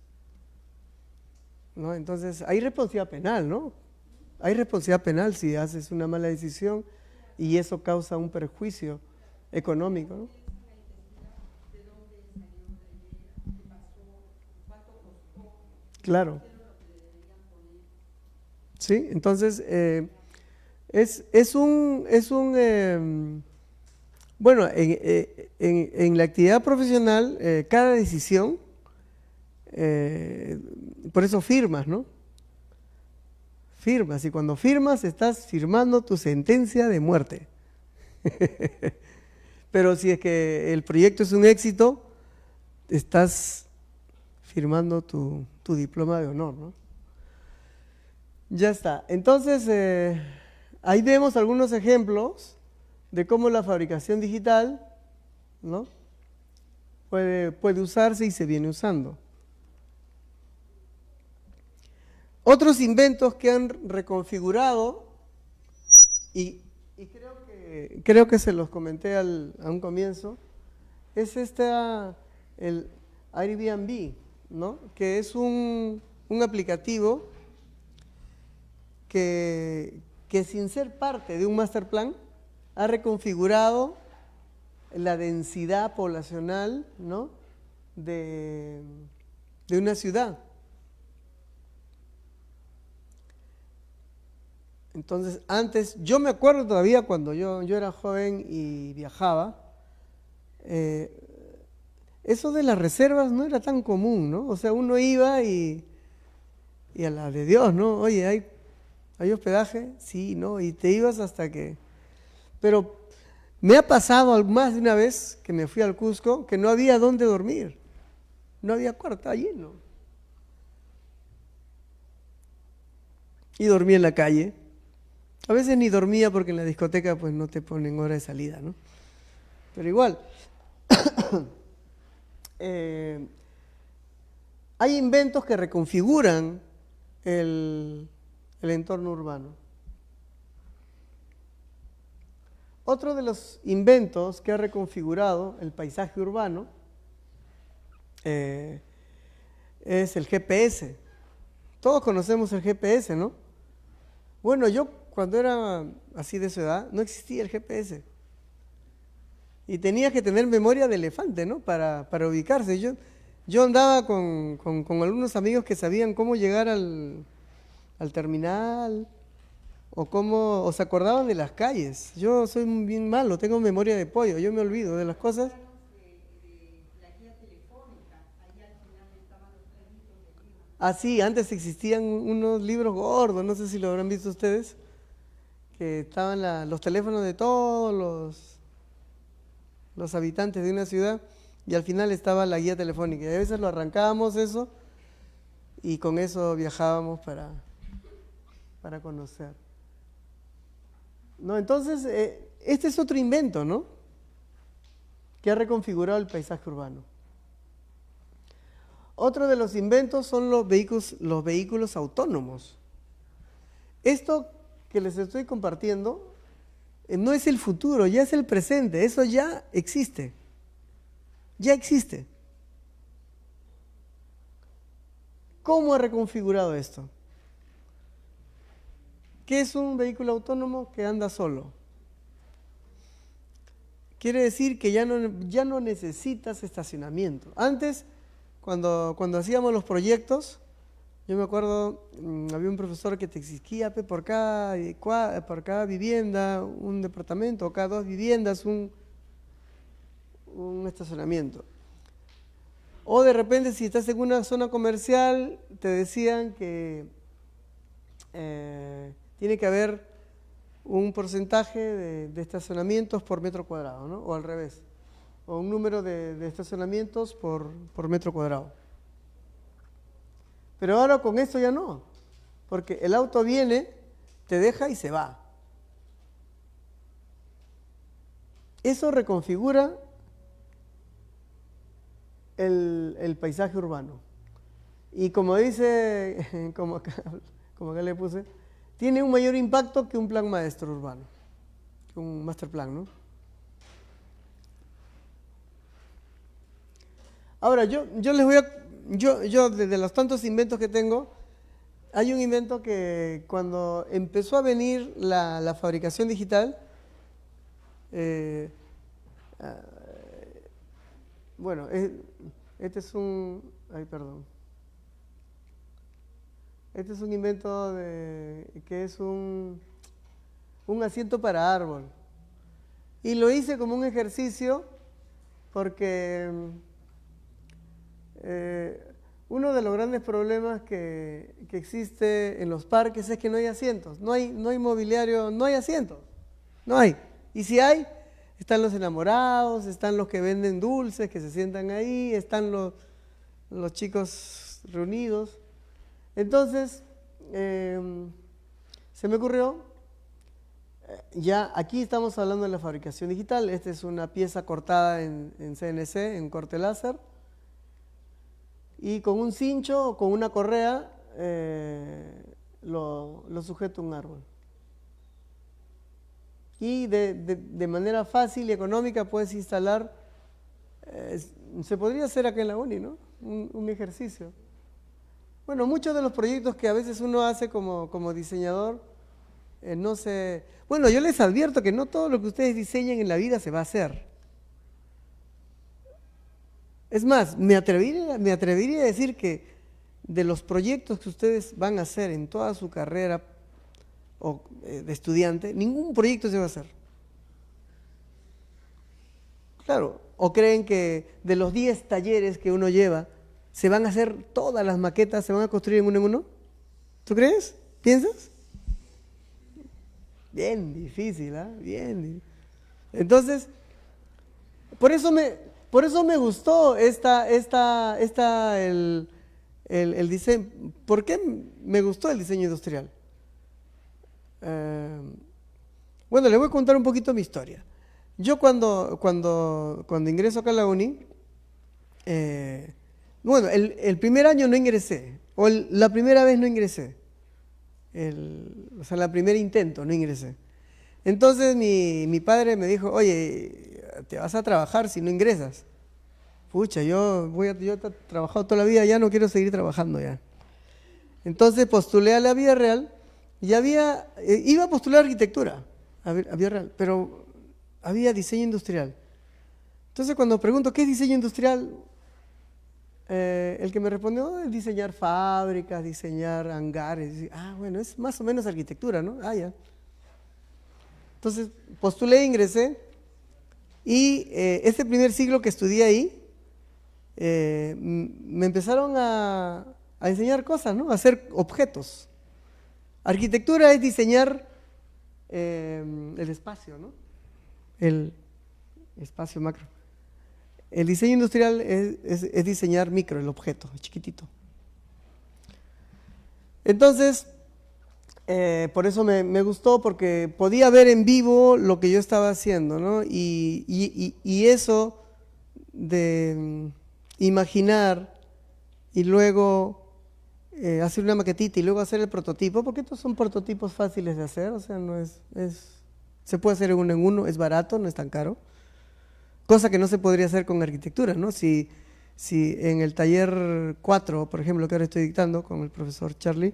¿no? Entonces, hay responsabilidad penal, ¿no? Hay responsabilidad penal si haces una mala decisión y eso causa un perjuicio económico, ¿no? Claro. Sí, entonces bueno, en la actividad profesional cada decisión, por eso firmas, ¿no? Firmas, y cuando firmas estás firmando tu sentencia de muerte. Pero si es que el proyecto es un éxito, estás firmando tu diploma de honor, ¿no? Ya está. Entonces, ahí vemos algunos ejemplos de cómo la fabricación digital, ¿no? puede usarse y se viene usando. Otros inventos que han reconfigurado, y creo que se los comenté a un comienzo, es Airbnb, ¿no? Que es un aplicativo que sin ser parte de un master plan ha reconfigurado la densidad poblacional, ¿no? de una ciudad. Entonces, antes, yo me acuerdo todavía cuando yo era joven y viajaba, eso de las reservas no era tan común, ¿no? O sea, uno iba y a la de Dios, ¿no? Oye, ¿hay hospedaje? Sí, ¿no? Y te ibas hasta que... Pero me ha pasado más de una vez que me fui al Cusco que no había dónde dormir. No había cuarto, estaba lleno. Y dormía en la calle. A veces ni dormía porque en la discoteca pues no te ponen hora de salida, ¿no? Pero igual, hay inventos que reconfiguran el entorno urbano. Otro de los inventos que ha reconfigurado el paisaje urbano es el GPS. Todos conocemos el GPS, ¿no? Bueno, yo cuando era así de su edad no existía el GPS. Y tenía que tener memoria de elefante, ¿no? Para ubicarse. Yo andaba con algunos amigos que sabían cómo llegar al terminal o se acordaban de las calles. Yo soy bien malo, tengo memoria de pollo, yo me olvido de las cosas. Ah, sí, antes existían unos libros gordos, no sé si lo habrán visto ustedes, que estaban los teléfonos de todos los habitantes de una ciudad y al final estaba la guía telefónica. Y a veces lo arrancábamos eso y con eso viajábamos para conocer. No, entonces, este es otro invento, ¿no? Que ha reconfigurado el paisaje urbano. Otro de los inventos son los vehículos autónomos. Esto que les estoy compartiendo no es el futuro, ya es el presente, eso ya existe. Ya existe. ¿Cómo ha reconfigurado esto? ¿Qué es un vehículo autónomo que anda solo? Quiere decir que ya no necesitas estacionamiento. Antes, cuando hacíamos los proyectos, yo me acuerdo, había un profesor que te exigía por cada vivienda un departamento, o cada 2 viviendas un estacionamiento. O de repente, si estás en una zona comercial, te decían que tiene que haber un porcentaje de estacionamientos por metro cuadrado, ¿no? O al revés, o un número de estacionamientos por metro cuadrado. Pero ahora con esto ya no, porque el auto viene, te deja y se va. Eso reconfigura el paisaje urbano. Y como dice, como acá le puse, tiene un mayor impacto que un plan maestro urbano, que un master plan, ¿no? Ahora, yo les voy a... Yo de los tantos inventos que tengo, hay un invento que cuando empezó a venir la fabricación digital, bueno, este es un... Ay, perdón. Este es un invento que es un asiento para árbol. Y lo hice como un ejercicio porque uno de los grandes problemas que existe en los parques es que no hay asientos, no hay mobiliario, no hay asientos, no hay. Y si hay, están los enamorados, están los que venden dulces, que se sientan ahí, están los chicos reunidos. Entonces, se me ocurrió, ya aquí estamos hablando de la fabricación digital, esta es una pieza cortada en CNC, en corte láser, y con un cincho o con una correa lo sujeto a un árbol. Y de manera fácil y económica puedes instalar Se podría hacer acá en la uni, ¿no? Un ejercicio. Bueno, muchos de los proyectos que a veces uno hace como diseñador, no se... Bueno, yo les advierto que no todo lo que ustedes diseñen en la vida se va a hacer. Es más, me atrevería a decir que de los proyectos que ustedes van a hacer en toda su carrera de estudiante, ningún proyecto se va a hacer. Claro, o creen que de los 10 talleres que uno lleva, se van a hacer todas las maquetas, se van a construir en uno. ¿Tú crees? ¿Piensas? Bien difícil, ¿ah? Bien difícil. Entonces, por eso me gustó el diseño. ¿Por qué me gustó el diseño industrial? Bueno, le voy a contar un poquito mi historia. Yo cuando ingreso acá a la uni, bueno, el primer año no ingresé, o la primera vez no ingresé, o sea, el primer intento no ingresé. Entonces mi padre me dijo, oye, te vas a trabajar si no ingresas. Pucha, yo he trabajado toda la vida, ya no quiero seguir trabajando ya. Entonces postulé a la Vía Real y iba a postular arquitectura a Vía Real, pero había diseño industrial. Entonces cuando pregunto, ¿qué es diseño industrial? El que me respondió es diseñar fábricas, diseñar hangares. Bueno, es más o menos arquitectura, ¿no? Ya. Entonces postulé, ingresé y ese primer siglo que estudié ahí, me empezaron a enseñar cosas, ¿no? A hacer objetos. Arquitectura es diseñar el espacio, ¿no? El espacio macro. El diseño industrial es diseñar micro, el objeto, chiquitito. Entonces, por eso me gustó, porque podía ver en vivo lo que yo estaba haciendo, ¿no? Y eso de imaginar y luego hacer una maquetita y luego hacer el prototipo, porque estos son prototipos fáciles de hacer, o sea, se puede hacer uno en uno, es barato, no es tan caro. Cosa que no se podría hacer con arquitectura, ¿no? Si en el taller 4, por ejemplo, que ahora estoy dictando con el profesor Charlie,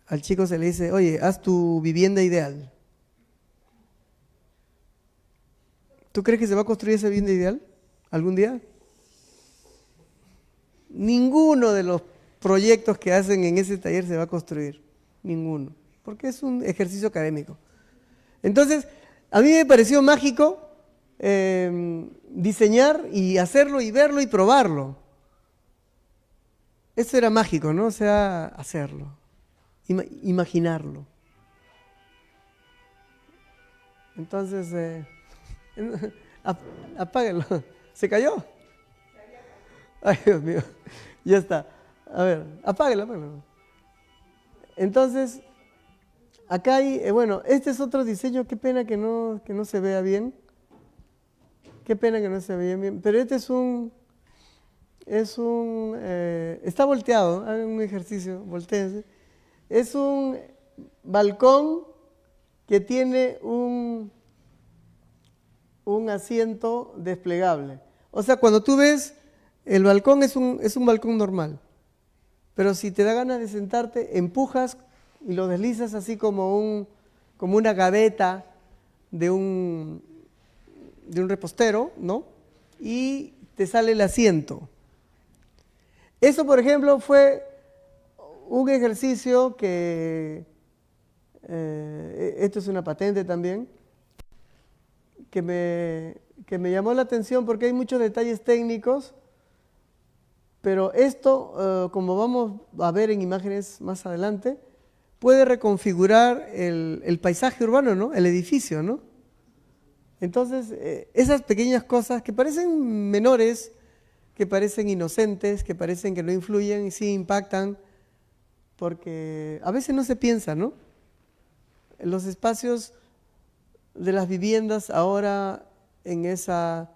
al chico se le dice, oye, haz tu vivienda ideal. ¿Tú crees que se va a construir esa vivienda ideal algún día? Ninguno de los proyectos que hacen en ese taller se va a construir, ninguno, porque es un ejercicio académico. Entonces, a mí me pareció mágico diseñar y hacerlo y verlo y probarlo. Eso era mágico, ¿no? O sea, hacerlo, imaginarlo. Entonces, apáguenlo. ¿Se cayó? Ay, Dios mío. Ya está. A ver, apáguenlo. Entonces, acá hay, bueno, este es otro diseño, qué pena que no se vea bien. Qué pena que no se vea bien. Pero este está volteado, hagan un ejercicio, voltéense. Es un balcón que tiene un asiento desplegable. O sea, cuando tú ves, el balcón es un balcón normal. Pero si te da ganas de sentarte, empujas y lo deslizas así como una gaveta de un repostero, ¿no? Y te sale el asiento. Eso, por ejemplo, fue un ejercicio que, esto es una patente también, que me llamó la atención porque hay muchos detalles técnicos, pero esto, como vamos a ver en imágenes más adelante, puede reconfigurar el paisaje urbano, ¿no? El edificio, ¿no? Entonces, esas pequeñas cosas que parecen menores, que parecen inocentes, que parecen que no influyen y sí impactan, porque a veces no se piensa, ¿no? En los espacios de las viviendas ahora, en esa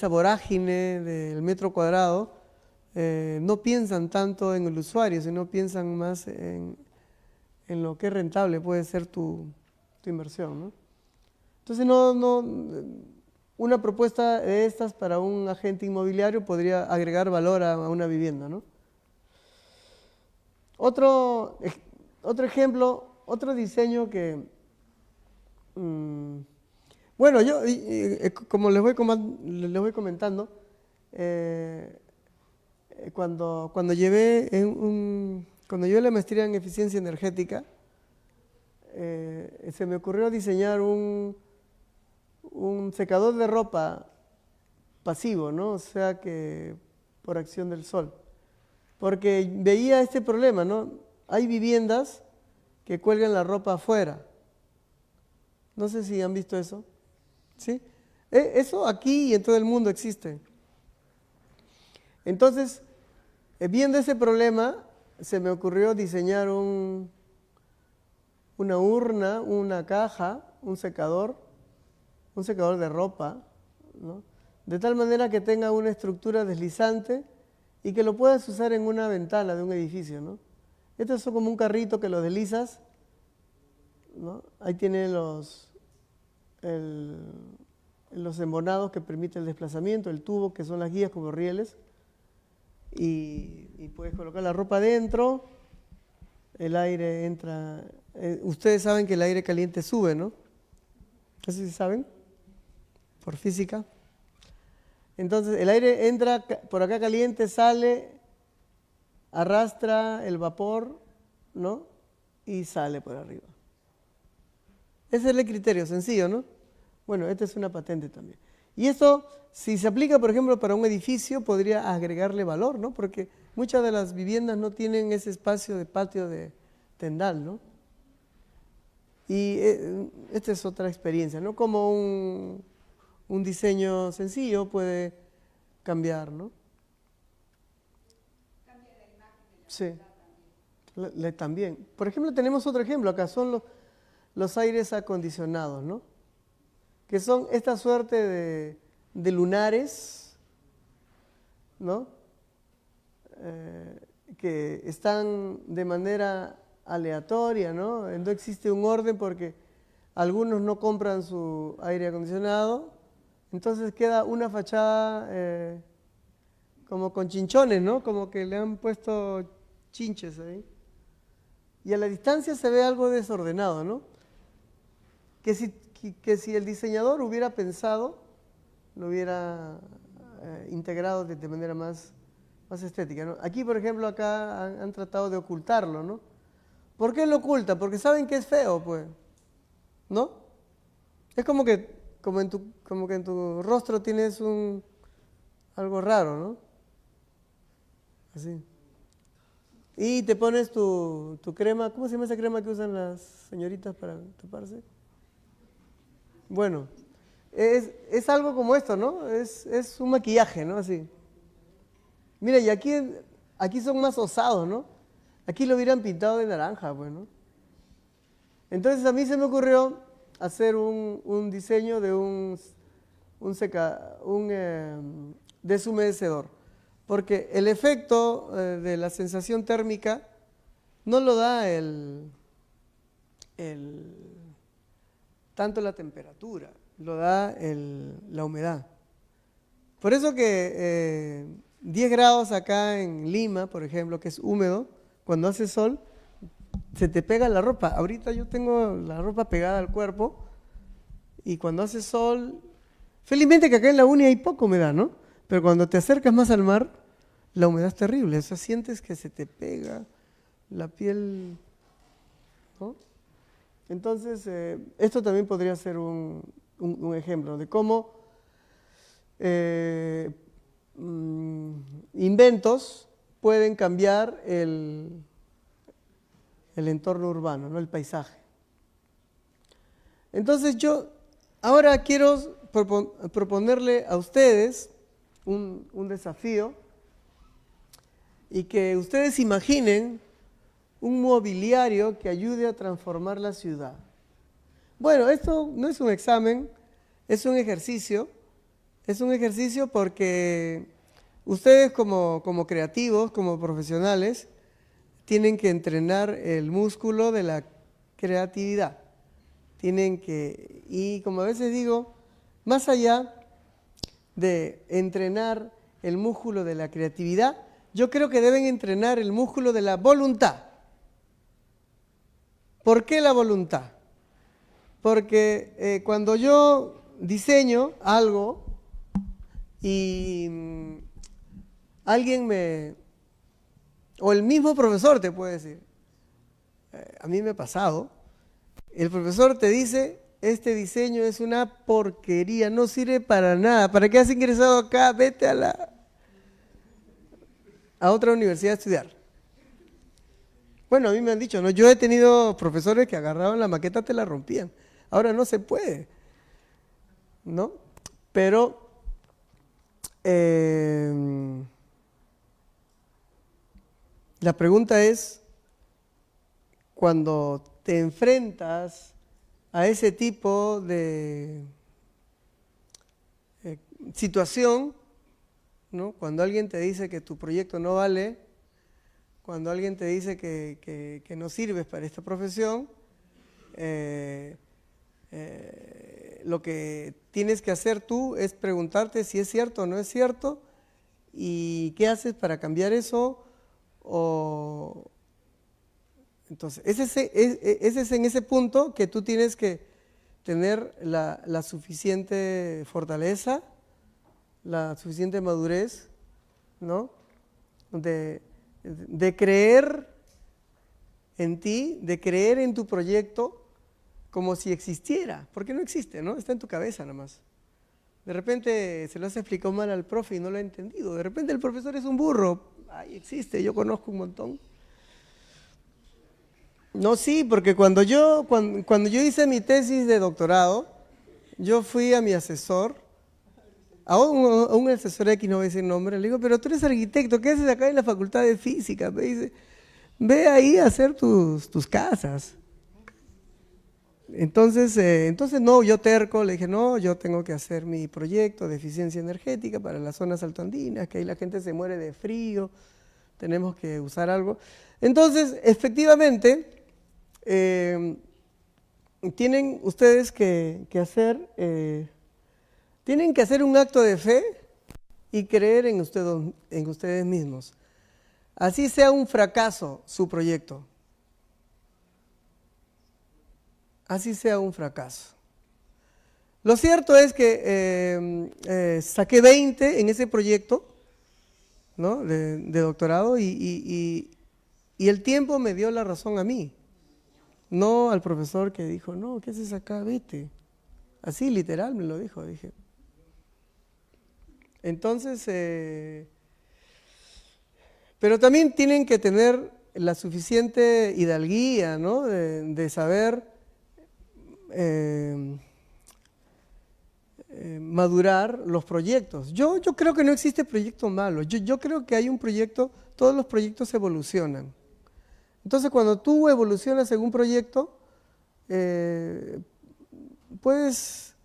vorágine del metro cuadrado, no piensan tanto en el usuario, sino piensan más en lo que es rentable puede ser tu inversión, ¿no? Entonces una propuesta de estas para un agente inmobiliario podría agregar valor a una vivienda, ¿no? Otro ejemplo, otro diseño que, bueno, yo, como les voy comentando, cuando llevé la maestría en eficiencia energética, se me ocurrió diseñar un secador de ropa pasivo, ¿no? O sea que por acción del sol. Porque veía este problema, ¿no? Hay viviendas que cuelgan la ropa afuera. No sé si han visto eso. ¿Sí? Eso aquí y en todo el mundo existe. Entonces, viendo ese problema, se me ocurrió diseñar una urna, una caja, un secador de ropa, ¿no? De tal manera que tenga una estructura deslizante y que lo puedas usar en una ventana de un edificio, ¿no? Esto es como un carrito que lo deslizas, ¿no? Ahí tiene los embonados que permiten el desplazamiento, el tubo que son las guías como rieles, y puedes colocar la ropa dentro, el aire entra. Ustedes saben que el aire caliente sube, ¿no? No sé si saben, por física. Entonces el aire entra por acá caliente, sale, arrastra el vapor, ¿no? Y sale por arriba. Ese es el criterio, sencillo, ¿no? Bueno, esta es una patente también. Y esto, si se aplica, por ejemplo, para un edificio, podría agregarle valor, ¿no? Porque muchas de las viviendas no tienen ese espacio de patio de tendal, ¿no? Y esta es otra experiencia, ¿no? Como un diseño sencillo puede cambiar, ¿no? Cambia la imagen de la Sí, ciudad también. también. Por ejemplo, tenemos otro ejemplo, acá son los aires acondicionados, ¿no? Que son esta suerte de lunares, ¿no? Que están de manera aleatoria, ¿no? No existe un orden porque algunos no compran su aire acondicionado, entonces queda una fachada como con chinchones, ¿no? Como que le han puesto chinches ahí. Y a la distancia se ve algo desordenado, ¿no? Que si el diseñador hubiera pensado, lo hubiera integrado de manera más estética, ¿no? Aquí, por ejemplo, acá han tratado de ocultarlo, ¿no? ¿Por qué lo ocultan? Porque saben que es feo, pues, ¿no? Es como que en tu rostro tienes algo raro, ¿no? Así. Y te pones tu crema, ¿cómo se llama esa crema que usan las señoritas para taparse? Bueno, es algo como esto, ¿no? Es un maquillaje, ¿no? Así. Mira, y aquí son más osados, ¿no? Aquí lo hubieran pintado de naranja, pues, ¿no? Entonces a mí se me ocurrió hacer un diseño de un deshumedecedor, porque el efecto de la sensación térmica no lo da tanto la temperatura, lo da la humedad. Por eso que 10 grados acá en Lima, por ejemplo, que es húmedo, cuando hace sol, se te pega la ropa. Ahorita yo tengo la ropa pegada al cuerpo y cuando hace sol, felizmente que acá en la uni hay poca humedad, ¿no? Pero cuando te acercas más al mar, la humedad es terrible. O sea, sientes que se te pega la piel, ¿no? Entonces, esto también podría ser un ejemplo de cómo inventos pueden cambiar el entorno urbano, ¿no? El paisaje. Entonces yo ahora quiero proponerle a ustedes un desafío y que ustedes imaginen un mobiliario que ayude a transformar la ciudad. Bueno, esto no es un examen, es un ejercicio. Es un ejercicio porque ustedes como creativos, como profesionales, tienen que entrenar el músculo de la creatividad. Y como a veces digo, más allá de entrenar el músculo de la creatividad, yo creo que deben entrenar el músculo de la voluntad. ¿Por qué la voluntad? Porque cuando yo diseño algo y alguien o el mismo profesor te puede decir, a mí me ha pasado, el profesor te dice, este diseño es una porquería, no sirve para nada, ¿para qué has ingresado acá? Vete a otra universidad a estudiar. Bueno, a mí me han dicho, ¿no? Yo he tenido profesores que agarraban la maqueta, te la rompían. Ahora no se puede, ¿no? Pero la pregunta es, cuando te enfrentas a ese tipo de situación, ¿no? Cuando alguien te dice que tu proyecto no vale, cuando alguien te dice que no sirves para esta profesión, lo que tienes que hacer tú es preguntarte si es cierto o no es cierto y qué haces para cambiar eso. Entonces, es en ese punto que tú tienes que tener la suficiente fortaleza, la suficiente madurez, ¿no? De creer en ti, de creer en tu proyecto como si existiera, porque no existe, ¿no? Está en tu cabeza nada más. De repente se lo has explicado mal al profe y no lo ha entendido. De repente el profesor es un burro. Ay, existe, yo conozco un montón. No, sí, porque cuando yo hice mi tesis de doctorado, yo fui a mi asesor, a un asesor X, no voy a decir nombre, le digo, pero tú eres arquitecto, ¿qué haces acá en la Facultad de Física? Me dice, ve ahí a hacer tus casas. Entonces no, yo terco, le dije, no, yo tengo que hacer mi proyecto de eficiencia energética para las zonas altoandinas, que ahí la gente se muere de frío, tenemos que usar algo. Entonces, efectivamente, tienen ustedes que hacer, tienen que hacer un acto de fe y creer en ustedes mismos. Así sea un fracaso su proyecto. Así sea un fracaso. Lo cierto es que saqué 20 en ese proyecto, ¿no? de doctorado y el tiempo me dio la razón a mí, no al profesor que dijo, no, ¿qué haces acá? Vete. Así literal me lo dijo, dije. Entonces, pero también tienen que tener la suficiente hidalguía, ¿no? de saber madurar los proyectos. Yo creo que no existe proyecto malo. Yo creo que hay un proyecto, todos los proyectos evolucionan. Entonces, cuando tú evolucionas en un proyecto, puedes,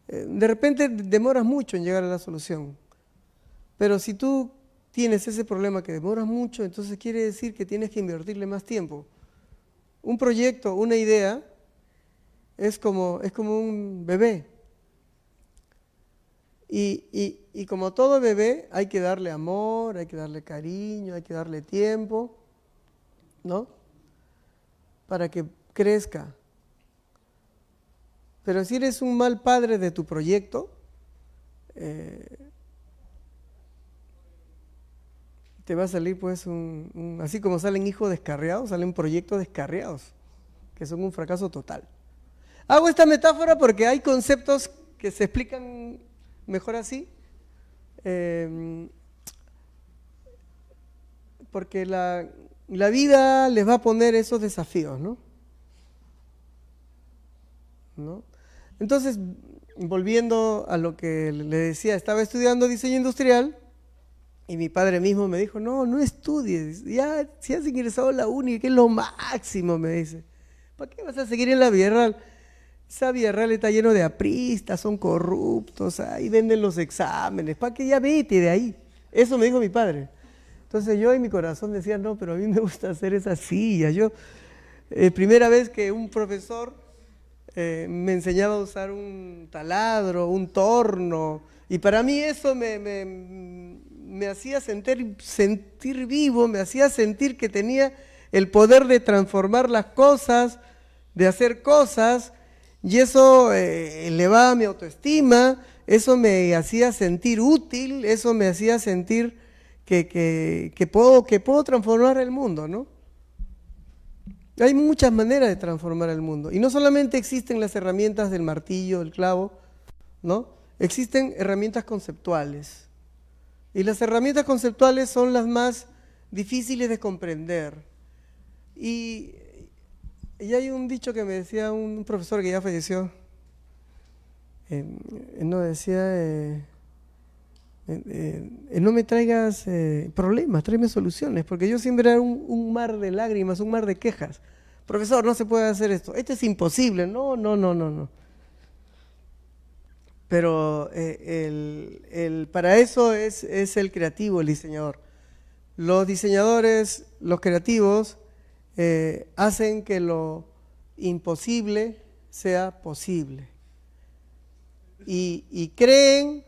de repente demoras mucho en llegar a la solución. Pero si tú tienes ese problema que demoras mucho, entonces quiere decir que tienes que invertirle más tiempo. Un proyecto, una idea, es como un bebé. Y como todo bebé, hay que darle amor, hay que darle cariño, hay que darle tiempo, ¿no? Para que crezca. Pero si eres un mal padre de tu proyecto, te va a salir pues así como salen hijos descarriados, salen proyectos descarriados, que son un fracaso total. Hago esta metáfora porque hay conceptos que se explican mejor así, porque la vida les va a poner esos desafíos, ¿no? Entonces, volviendo a lo que le decía, estaba estudiando diseño industrial y mi padre mismo me dijo, no estudies, ya si has ingresado a la uni, que es lo máximo, me dice. ¿Para qué vas a seguir en la Villarreal? Esa Villarreal está lleno de apristas, son corruptos, ahí venden los exámenes, ¿para qué? Ya vete de ahí? Eso me dijo mi padre. Entonces yo en mi corazón decía, no, pero a mí me gusta hacer esas sillas. Yo, primera vez que un profesor me enseñaba a usar un taladro, un torno, Y para mí eso me hacía sentir vivo, me hacía sentir que tenía el poder de transformar las cosas, de hacer cosas, y eso elevaba mi autoestima, eso me hacía sentir útil, eso me hacía sentir que puedo transformar el mundo, ¿no? Hay muchas maneras de transformar el mundo, y no solamente existen las herramientas del martillo, el clavo, ¿no? Existen herramientas conceptuales, y las herramientas conceptuales son las más difíciles de comprender. Y hay un dicho que me decía un profesor que ya falleció, no decía, no me traigas problemas, tráeme soluciones, porque yo siempre era un mar de lágrimas, un mar de quejas. Profesor, no se puede hacer esto, esto es imposible, no. Pero para eso es el creativo, el diseñador. Los diseñadores, los creativos, hacen que lo imposible sea posible. Y creen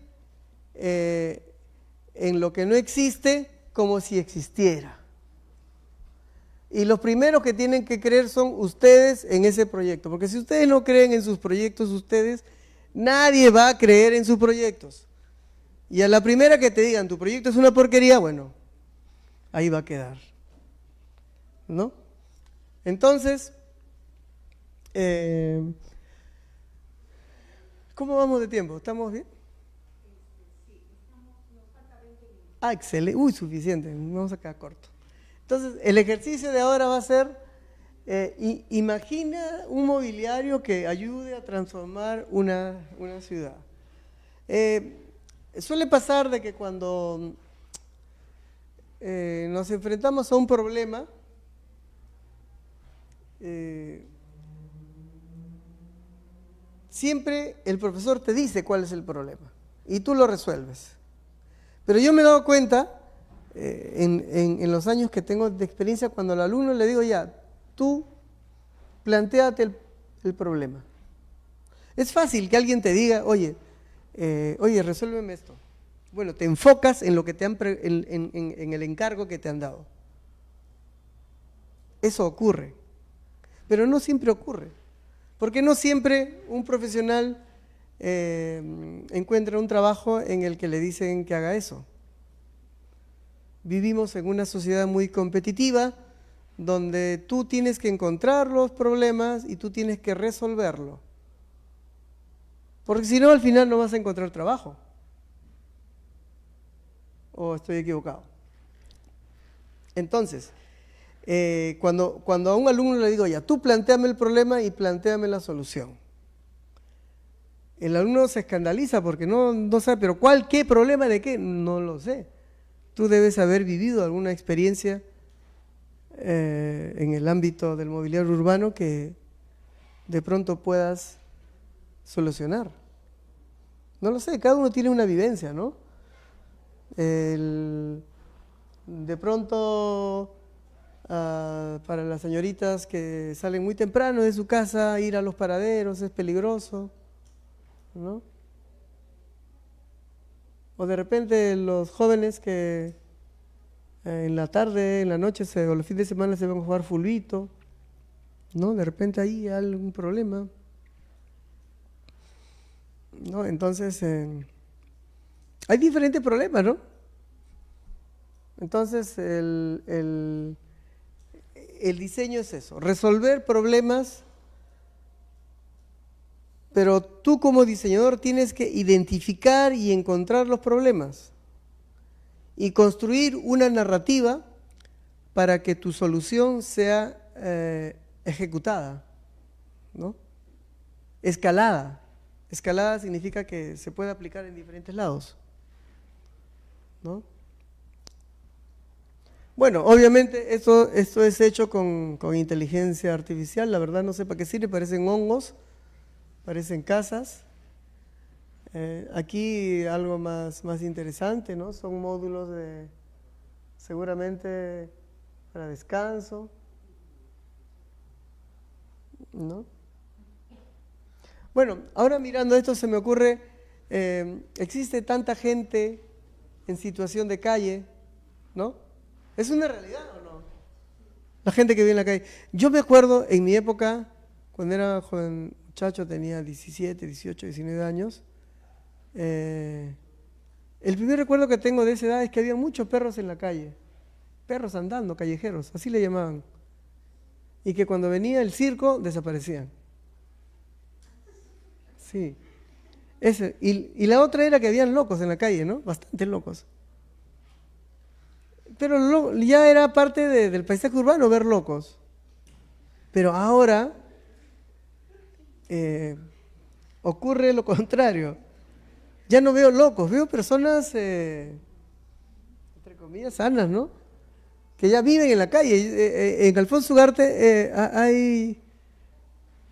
en lo que no existe como si existiera. Y los primeros que tienen que creer son ustedes en ese proyecto, porque si ustedes no creen en sus proyectos, nadie va a creer en sus proyectos. Y a la primera que te digan, tu proyecto es una porquería, bueno, ahí va a quedar, ¿no? Entonces, ¿cómo vamos de tiempo? ¿Estamos bien? Ah, excelente. Uy, suficiente, vamos a quedar corto. Entonces, el ejercicio de ahora va a ser, imagina un mobiliario que ayude a transformar una ciudad. Suele pasar de que cuando nos enfrentamos a un problema, siempre el profesor te dice cuál es el problema y tú lo resuelves. Pero yo me he dado cuenta en los años que tengo de experiencia, cuando al alumno le digo, ya, tú plantéate el problema. Es fácil que alguien te diga, oye, resuélveme esto. Bueno, te enfocas en lo que en el encargo que te han dado. Eso ocurre, pero no siempre ocurre, porque no siempre un profesional encuentra un trabajo en el que le dicen que haga eso. Vivimos en una sociedad muy competitiva, donde tú tienes que encontrar los problemas y tú tienes que resolverlo. Porque si no, al final no vas a encontrar trabajo. ¿O estoy equivocado? Entonces, cuando a un alumno le digo, ya, tú plantéame el problema y plantéame la solución. El alumno se escandaliza porque no sabe, pero ¿qué problema de qué? No lo sé. Tú debes haber vivido alguna experiencia en el ámbito del mobiliario urbano que de pronto puedas solucionar. No lo sé, cada uno tiene una vivencia, ¿no? De pronto, para las señoritas que salen muy temprano de su casa, ir a los paraderos es peligroso, ¿no? O de repente los jóvenes que en la tarde, en la noche o los fines de semana se van a jugar fulbito, ¿no? De repente ahí hay algún problema, ¿no? Entonces, hay diferentes problemas, ¿no? Entonces, el diseño es eso, resolver problemas, pero tú como diseñador tienes que identificar y encontrar los problemas y construir una narrativa para que tu solución sea ejecutada, ¿no? Escalada. Escalada significa que se puede aplicar en diferentes lados, ¿no? Bueno, obviamente esto es hecho con inteligencia artificial, la verdad no sé para qué sirve, parecen hongos, parecen casas. Aquí algo más interesante, ¿no? Son módulos seguramente para descanso, ¿no? Bueno, ahora mirando esto se me ocurre existe tanta gente en situación de calle, ¿no? ¿Es una realidad o no? La gente que vive en la calle. Yo me acuerdo en mi época, cuando era joven muchacho, tenía 17, 18, 19 años, el primer recuerdo que tengo de esa edad es que había muchos perros en la calle, perros andando, callejeros, así le llamaban, y que cuando venía el circo desaparecían. Sí. Y la otra era que habían locos en la calle, ¿no? Bastantes locos. Pero ya era parte del paisaje urbano ver locos. Pero ahora ocurre lo contrario. Ya no veo locos, veo personas, entre comillas, sanas, ¿no? Que ya viven en la calle. En Alfonso Ugarte hay,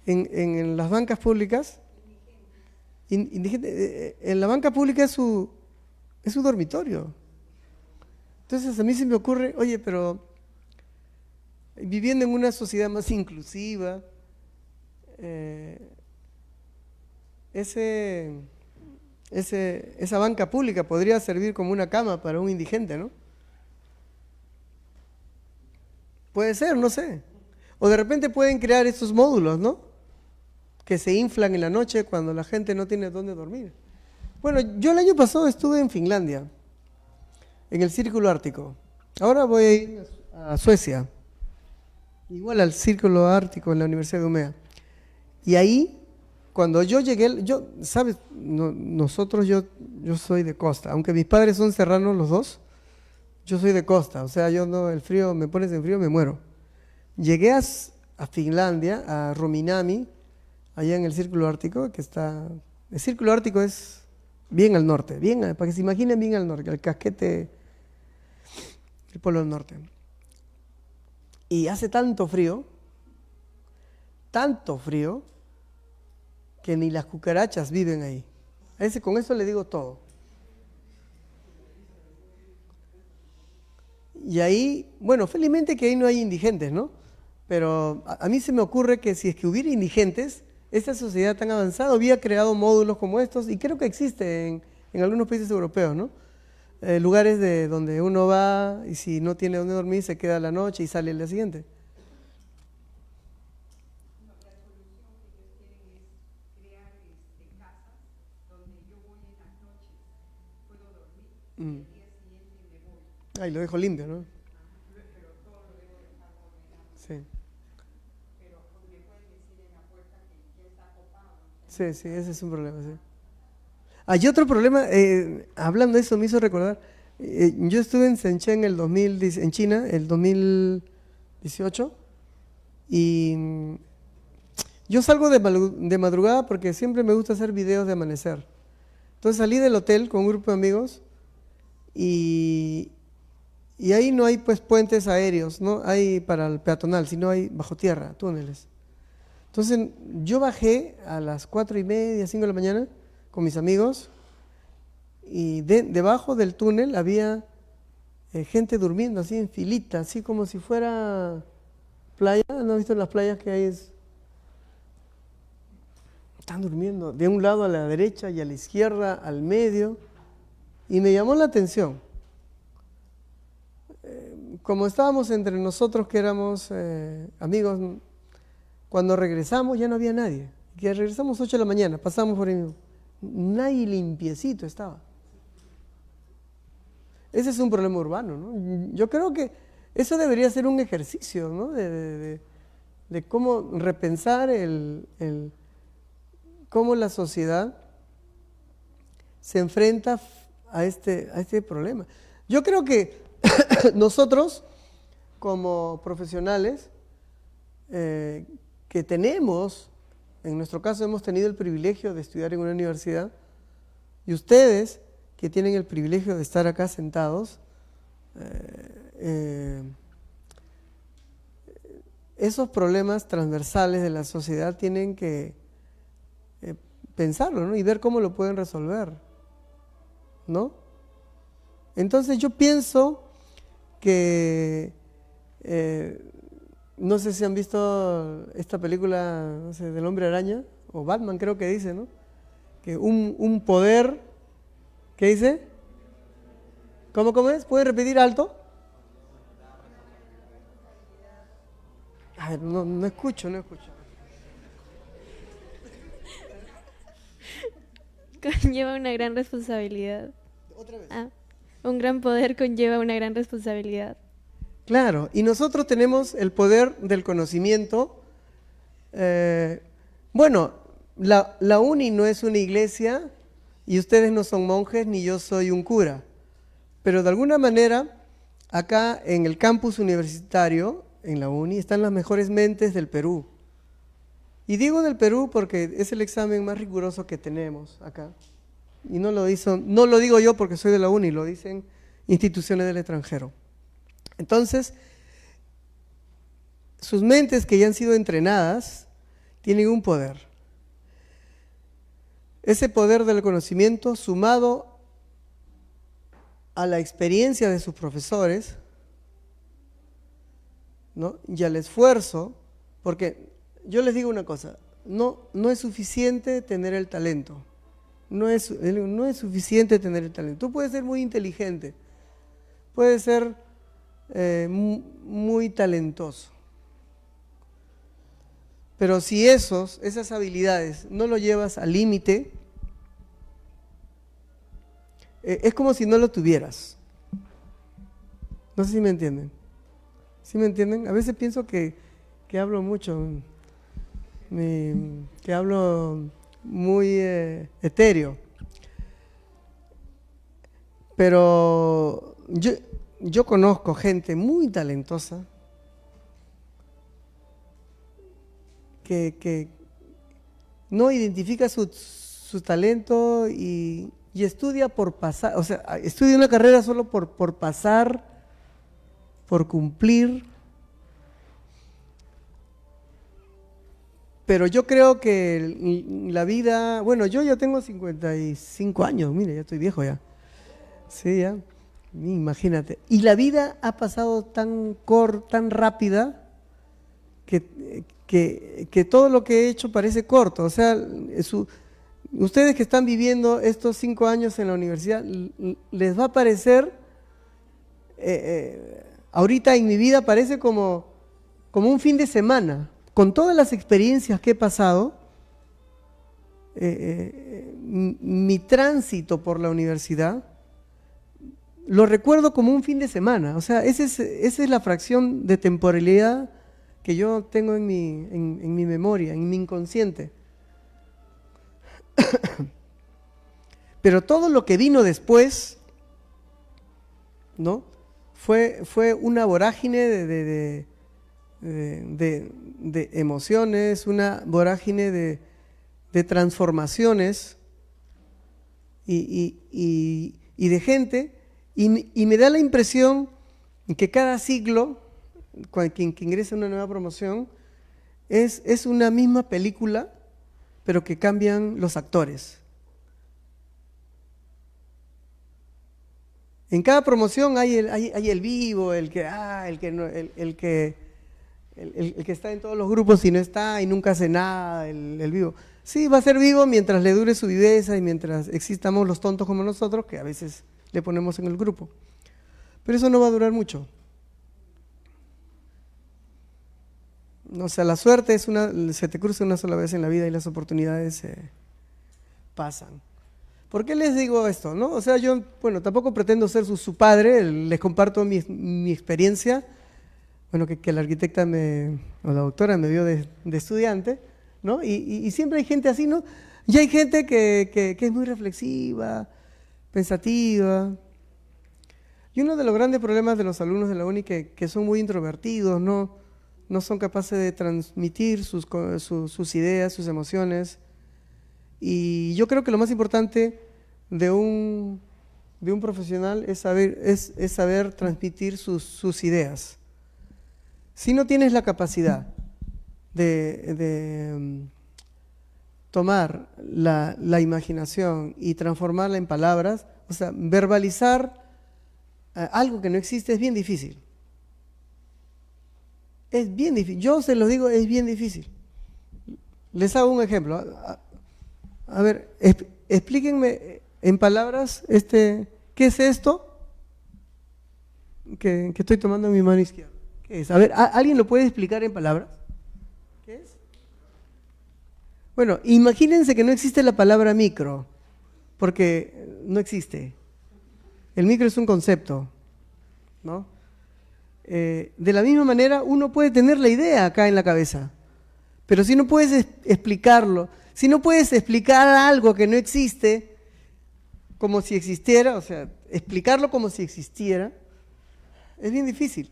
en las bancas públicas, en la banca pública es su dormitorio. Entonces a mí se me ocurre, oye, pero viviendo en una sociedad más inclusiva, esa banca pública podría servir como una cama para un indigente, ¿no? Puede ser, no sé. O de repente pueden crear estos módulos, ¿no? Que se inflan en la noche cuando la gente no tiene dónde dormir. Bueno, yo el año pasado estuve en Finlandia, en el Círculo Ártico. Ahora voy a ir a Suecia, igual al Círculo Ártico en la Universidad de Umea. Y ahí, cuando yo llegué, ¿sabes? Nosotros, yo soy de costa, aunque mis padres son serranos los dos, yo soy de costa, o sea, yo no, el frío, me pones en frío, me muero. Llegué a Finlandia, a Rominami, allá en el Círculo Ártico, que está, el Círculo Ártico es bien al norte, para que se imaginen bien al norte, el casquete, el Polo del Norte. Y hace tanto frío, que ni las cucarachas viven ahí. Con eso le digo todo. Y ahí, bueno, felizmente que ahí no hay indigentes, ¿no? Pero a mí se me ocurre que si es que hubiera indigentes, esta sociedad tan avanzada había creado módulos como estos, y creo que existe en algunos países europeos, ¿no? Lugares donde uno va y si no tiene dónde dormir se queda la noche y sale el día siguiente. La solución que ellos quieren es crear casas donde yo voy en las noches, puedo dormir, y el día siguiente me voy. Ay, lo dejo limpio, ¿no? Pero todo lo debo dejar ordenado. Sí. Pero me pueden decir en la puerta que ya está copado. Sí, ese es un problema, sí. Hay otro problema, hablando de eso me hizo recordar, yo estuve en Shenzhen en China, el 2018, y yo salgo de madrugada porque siempre me gusta hacer videos de amanecer. Entonces salí del hotel con un grupo de amigos y ahí no hay pues puentes aéreos, no hay para el peatonal, sino hay bajo tierra, túneles. Entonces yo bajé a las 4:30, 5 de la mañana con mis amigos y debajo del túnel había gente durmiendo así en filita, así como si fuera playa. ¿No has visto las playas que hay? Están durmiendo de un lado a la derecha y a la izquierda, al medio, y me llamó la atención. Como estábamos entre nosotros que éramos amigos, cuando regresamos ya no había nadie. Que regresamos 8 de la mañana, pasamos por ahí mismo. Nadie limpiecito estaba. Ese es un problema urbano, ¿no? Yo creo que eso debería ser un ejercicio, ¿no? De cómo repensar cómo la sociedad se enfrenta a este problema. Yo creo que nosotros, como profesionales, que tenemos, en nuestro caso hemos tenido el privilegio de estudiar en una universidad, y ustedes que tienen el privilegio de estar acá sentados, esos problemas transversales de la sociedad tienen que pensarlo, ¿no? Y ver cómo lo pueden resolver, ¿no? Entonces yo pienso que no sé si han visto esta película, no sé, del Hombre Araña, o Batman creo que dice, ¿no? que un poder, ¿qué dice? ¿Cómo es? ¿Puede repetir alto? A ver, no escucho. Conlleva una gran responsabilidad. Otra vez. Un gran poder conlleva una gran responsabilidad. Claro, y nosotros tenemos el poder del conocimiento. Bueno, la UNI no es una iglesia y ustedes no son monjes ni yo soy un cura, pero de alguna manera acá en el campus universitario, en la UNI, están las mejores mentes del Perú. Y digo del Perú porque es el examen más riguroso que tenemos acá. Y no lo digo yo porque soy de la UNI, lo dicen instituciones del extranjero. Entonces, sus mentes que ya han sido entrenadas tienen un poder. Ese poder del conocimiento sumado a la experiencia de sus profesores, ¿no? Y al esfuerzo, porque yo les digo una cosa, no es suficiente tener el talento, no es suficiente tener el talento. Tú puedes ser muy inteligente, puedes ser muy talentoso, pero si esas habilidades no lo llevas al límite, es como si no lo tuvieras. No sé si me entienden. ¿Sí me entienden? A veces pienso que hablo mucho, que hablo muy etéreo. Pero yo conozco gente muy talentosa que no identifica su talento y estudia por pasar, o sea, estudia una carrera solo por pasar, por cumplir. Pero yo creo que la vida, bueno, yo ya tengo 55 años, mire, ya estoy viejo ya. Sí, ya, imagínate. Y la vida ha pasado tan rápida que todo lo que he hecho parece corto. O sea, ustedes que están viviendo estos 5 años en la universidad, les va a parecer, ahorita en mi vida parece como un fin de semana. Con todas las experiencias que he pasado, mi tránsito por la universidad, lo recuerdo como un fin de semana. O sea, esa es la fracción de temporalidad que yo tengo en mi memoria, en mi inconsciente. Pero todo lo que vino después, ¿no? Fue una vorágine de emociones, una vorágine de transformaciones y de gente, y me da la impresión que cada ciclo, que ingresa una nueva promoción, es una misma película, pero que cambian los actores. En cada promoción hay el vivo, el que está en todos los grupos y no está y nunca hace nada, el vivo. Sí, va a ser vivo mientras le dure su viveza y mientras existamos los tontos como nosotros, que a veces le ponemos en el grupo. Pero eso no va a durar mucho. O sea, la suerte se te cruza una sola vez en la vida y las oportunidades pasan. ¿Por qué les digo esto, no? O sea, yo, bueno, tampoco pretendo ser su padre, les comparto mi experiencia. Bueno, que la arquitecta o la doctora me vio de estudiante, ¿no? Y siempre hay gente así, ¿no? Y hay gente que es muy reflexiva, pensativa. Y uno de los grandes problemas de los alumnos de la UNI que son muy introvertidos, no son capaces de transmitir sus ideas, sus emociones. Y yo creo que lo más importante de un profesional es saber transmitir sus ideas. Si no tienes la capacidad de tomar la imaginación y transformarla en palabras, o sea, verbalizar algo que no existe es bien difícil. Es bien difícil. Yo se los digo, es bien difícil. Les hago un ejemplo. A ver, explíquenme en palabras, ¿qué es esto que estoy tomando en mi mano izquierda? ¿Qué es? A ver, ¿alguien lo puede explicar en palabras? ¿Qué es? Bueno, imagínense que no existe la palabra micro, porque no existe. El micro es un concepto, ¿no? De la misma manera, uno puede tener la idea acá en la cabeza, pero si no puedes explicarlo, si no puedes explicar algo que no existe como si existiera, o sea, explicarlo como si existiera, es bien difícil.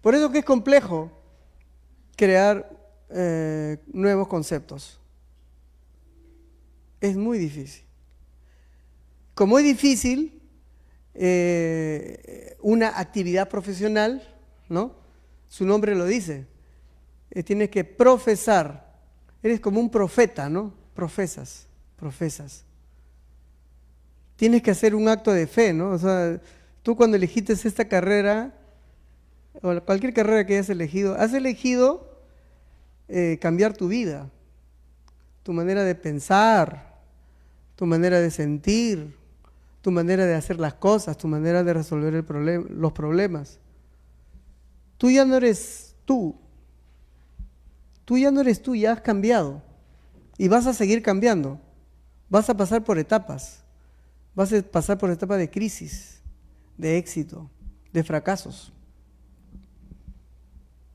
Por eso que es complejo crear nuevos conceptos. Es muy difícil. Como es difícil una actividad profesional, ¿no? Su nombre lo dice. Tienes que profesar. Eres como un profeta, ¿no? Profesas. Tienes que hacer un acto de fe, ¿no? O sea, tú cuando elegiste esta carrera, o cualquier carrera que has elegido cambiar tu vida, tu manera de pensar, tu manera de sentir, tu manera de hacer las cosas, tu manera de resolver los problemas. Tú ya no eres tú. Tú ya no eres tú, ya has cambiado. Y vas a seguir cambiando. Vas a pasar por etapas. Vas a pasar por etapas de crisis, de éxito, de fracasos.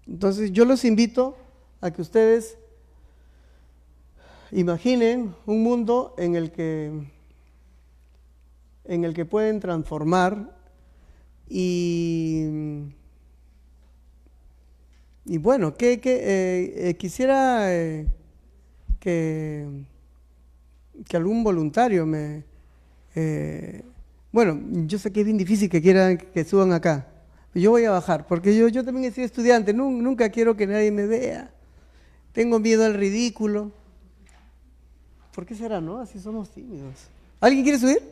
Entonces yo los invito a que ustedes imaginen un mundo en el que pueden transformar y bueno, quisiera que algún voluntario bueno, yo sé que es bien difícil que quieran que suban acá. Yo voy a bajar, porque yo también he sido estudiante, nunca quiero que nadie me vea. Tengo miedo al ridículo. ¿Por qué será, no? Así somos tímidos. ¿Alguien quiere subir?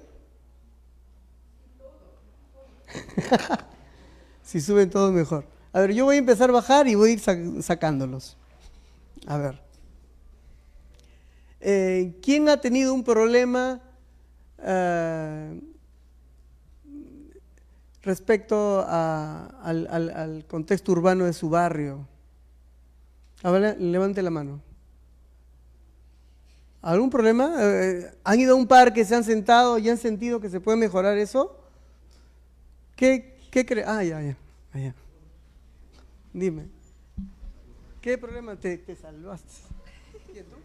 Si suben todos mejor. A ver, yo voy a empezar a bajar y voy a ir sacándolos. A ver. ¿Quién ha tenido un problema respecto al contexto urbano de su barrio? A ver, levante la mano. ¿Algún problema? ¿Han ido a un parque, se han sentado y han sentido que se puede mejorar eso? ¿Qué creen? Ya. Dime. ¿Qué problema te salvaste? ¿Y tú?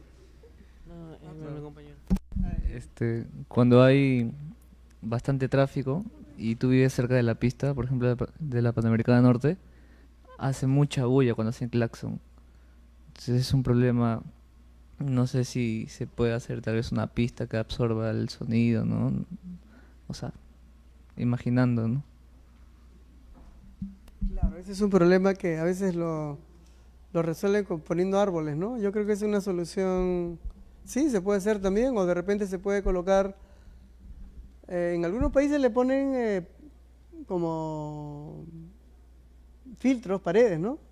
No, mi compañero. Cuando hay bastante tráfico y tú vives cerca de la pista, por ejemplo, de la Panamericana Norte, hace mucha bulla cuando hacen claxon. Entonces es un problema, no sé si se puede hacer tal vez una pista que absorba el sonido, ¿no? O sea, imaginando, ¿no? Claro, ese es un problema que a veces lo resuelven poniendo árboles, ¿no? Yo creo que es una solución, sí, se puede hacer también, o de repente se puede colocar, en algunos países le ponen como filtros, paredes, ¿no?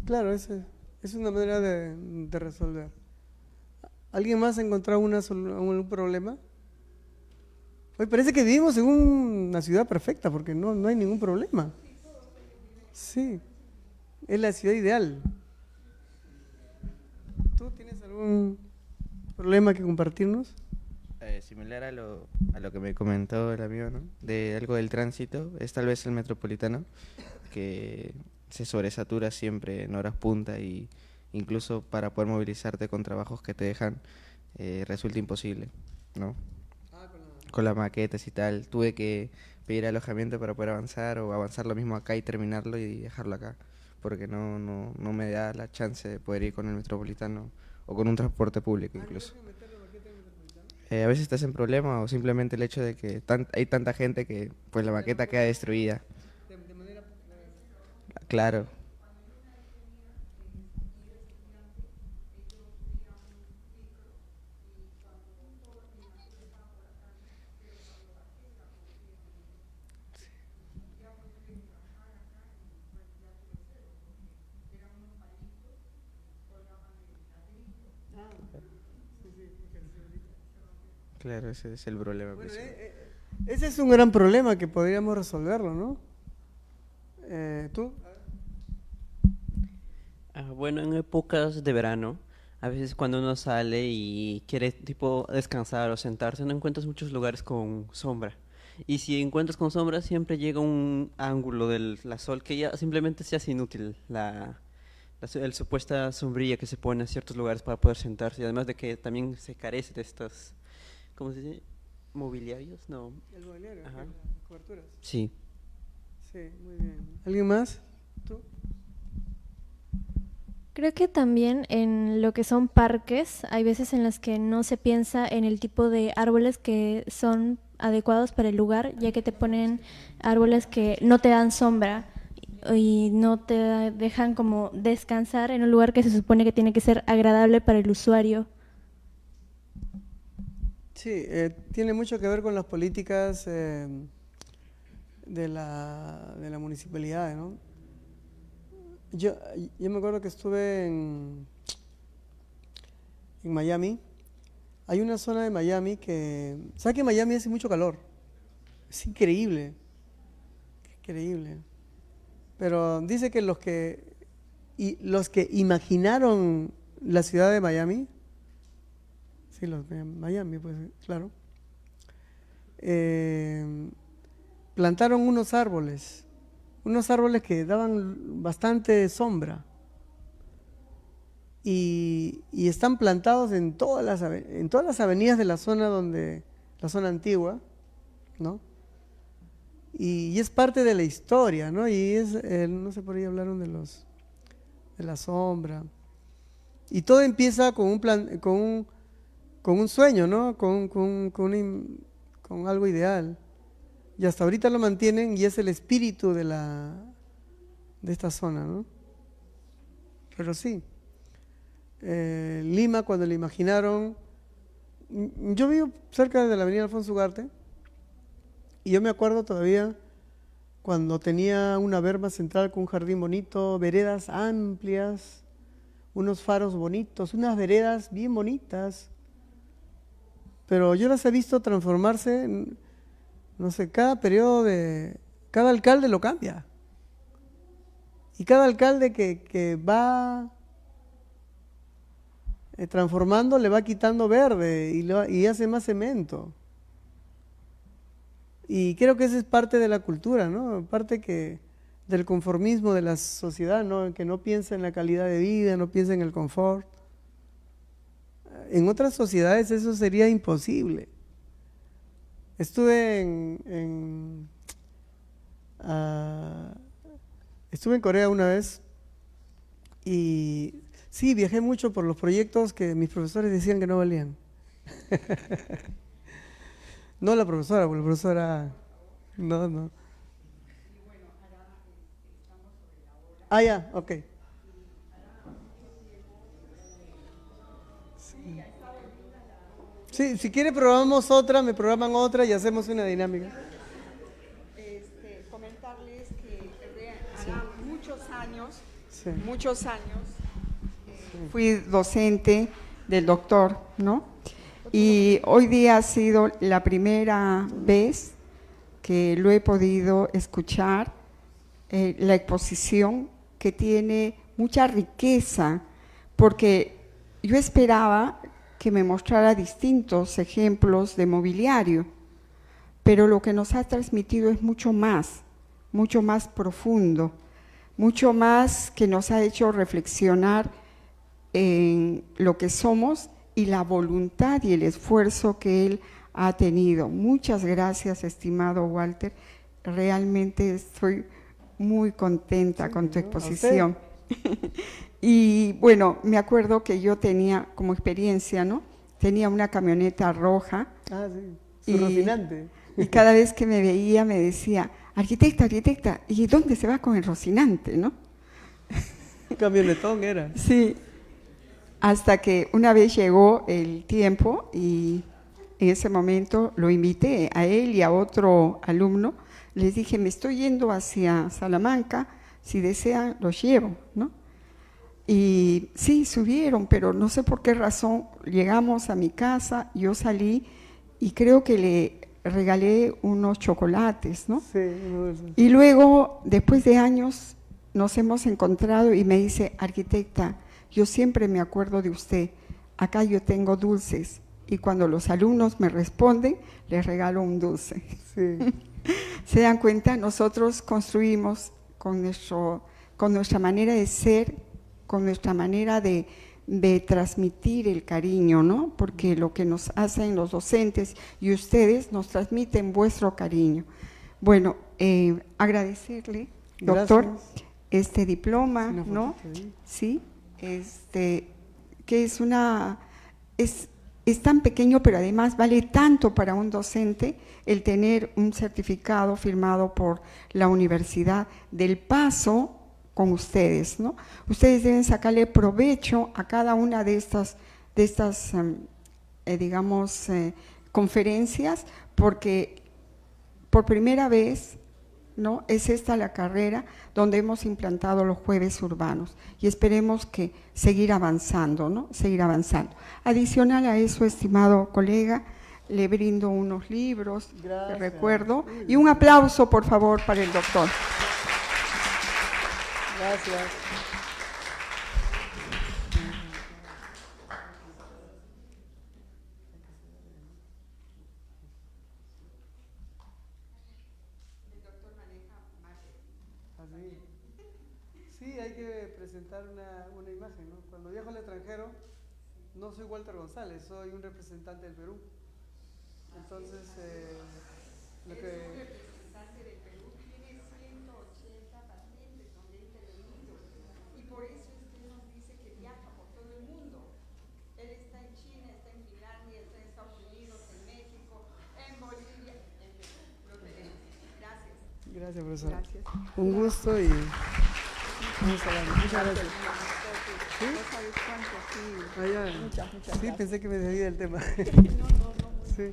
Claro, es una manera de resolver. ¿Alguien más ha encontrado un problema? Hoy parece que vivimos en una ciudad perfecta porque no hay ningún problema. Sí, es la ciudad ideal. ¿Tú tienes algún problema que compartirnos? Similar a lo que me comentó el amigo, ¿no? De algo del tránsito, es tal vez el metropolitano, que se sobresatura siempre en horas punta y incluso para poder movilizarte con trabajos que te dejan resulta imposible, ¿no? Con las maquetas y tal, tuve que pedir alojamiento para poder avanzar o avanzar lo mismo acá y terminarlo y dejarlo acá, porque no me da la chance de poder ir con el metropolitano o con un transporte público incluso. a veces te hacen problema o simplemente el hecho de que hay tanta gente que pues la maqueta queda destruida. Claro, claro, ese es el problema Bueno, principal. ese es un gran problema que podríamos resolverlo, ¿no? ¿Tú? Bueno, en épocas de verano, a veces cuando uno sale y quiere tipo descansar o sentarse, no encuentras muchos lugares con sombra. Y si encuentras con sombra, siempre llega un ángulo del la sol que ya simplemente se hace inútil el supuesta sombrilla que se pone en ciertos lugares para poder sentarse. Y además de que también se carece de estos, ¿cómo se dice? ¿Mobiliarios? No. El mobiliario, Ajá. las coberturas. Sí. Sí, muy bien. ¿Alguien más? ¿Tú? Creo que también en lo que son parques, hay veces en las que no se piensa en el tipo de árboles que son adecuados para el lugar, ya que te ponen árboles que no te dan sombra y no te dejan como descansar en un lugar que se supone que tiene que ser agradable para el usuario. Sí, tiene mucho que ver con las políticas de la municipalidad, ¿no? Yo, yo me acuerdo que estuve en Miami. Hay una zona de Miami que... ¿Sabes que en Miami hace mucho calor? Es increíble, increíble. Pero dice que los que imaginaron la ciudad de Miami, sí, los de Miami, pues claro, plantaron unos árboles que daban bastante sombra y están plantados en todas las avenidas de la zona la zona antigua, ¿no? Y es parte de la historia, ¿no? Y no sé, por ahí hablaron de la sombra. Y todo empieza con con un sueño, ¿no? Con algo ideal. Y hasta ahorita lo mantienen y es el espíritu de esta zona, ¿no? Pero sí, Lima cuando lo imaginaron, yo vivo cerca de la avenida Alfonso Ugarte y yo me acuerdo todavía cuando tenía una verma central con un jardín bonito, veredas amplias, unos faros bonitos, unas veredas bien bonitas, pero yo las he visto transformarse, no sé, cada alcalde lo cambia. Y cada alcalde que va transformando le va quitando verde y hace más cemento. Y creo que esa es parte de la cultura, ¿no? Parte del conformismo de la sociedad, ¿no? Que no piensa en la calidad de vida, no piensa en el confort. En otras sociedades eso sería imposible. Estuve estuve en Corea una vez y sí, viajé mucho por los proyectos que mis profesores decían que no valían. No la profesora, porque la profesora... No. Ah, ya, ok. Sí, si quiere programamos otra, me programan otra y hacemos una dinámica. Comentarles que hará Sí. muchos años, fui docente del doctor, ¿no? Y hoy día ha sido la primera vez que lo he podido escuchar, la exposición que tiene mucha riqueza, porque yo esperaba que me mostrara distintos ejemplos de mobiliario, pero lo que nos ha transmitido es mucho más profundo, mucho más que nos ha hecho reflexionar en lo que somos y la voluntad y el esfuerzo que él ha tenido. Muchas gracias, estimado Walter. Realmente estoy muy contenta con tu exposición. Y bueno, me acuerdo que yo tenía como experiencia, ¿no?, tenía una camioneta roja. Ah, sí, su Rocinante. Y cada vez que me veía me decía, arquitecta, arquitecta, ¿y dónde se va con el Rocinante, no? Camionetón era. Sí, hasta que una vez llegó el tiempo y en ese momento lo invité a él y a otro alumno. Les dije, me estoy yendo hacia Salamanca, si desean los llevo, ¿no? Y sí, subieron, pero no sé por qué razón llegamos a mi casa, yo salí y creo que le regalé unos chocolates, ¿no? Sí, uno de esos. Y luego, después de años, nos hemos encontrado y me dice, arquitecta, yo siempre me acuerdo de usted, acá yo tengo dulces y cuando los alumnos me responden, les regalo un dulce. Sí. ¿Se dan cuenta? Nosotros construimos con nuestra manera de ser, con nuestra manera de transmitir el cariño, ¿no? Porque lo que nos hacen los docentes y ustedes nos transmiten vuestro cariño. Bueno, agradecerle, doctor, Gracias. este diploma, Una ¿no? fotito ahí. Sí, que es tan pequeño, pero además vale tanto para un docente el tener un certificado firmado por la universidad del paso con ustedes, ¿no? Ustedes deben sacarle provecho a cada una de estas conferencias, porque por primera vez, ¿no? Es esta la carrera donde hemos implantado los jueves urbanos y esperemos que seguir avanzando, ¿no? Seguir avanzando. Adicional a eso, estimado colega, le brindo unos libros de recuerdo y un aplauso, por favor, para el doctor. Gracias. Así. Sí, hay que presentar una imagen, ¿no? Cuando viajo al extranjero, no soy Walter González, soy un representante del Perú. Entonces, lo que... representante del Perú, tiene 180 patentes donde ha intervenido y por eso es que nos dice que viaja por todo el mundo. Él está en China, está en Finlandia, está en Estados Unidos, en México, en Bolivia, en Perú. Lo tenemos. Gracias. Gracias, profesor. Gracias. Un gusto y... Vamos a hablar. Muchas gracias. ¿Sí? No sabes cuánto, sí. Ah, ya. Muchas Sí, gracias. pensé que me desvié del tema. No. Sí.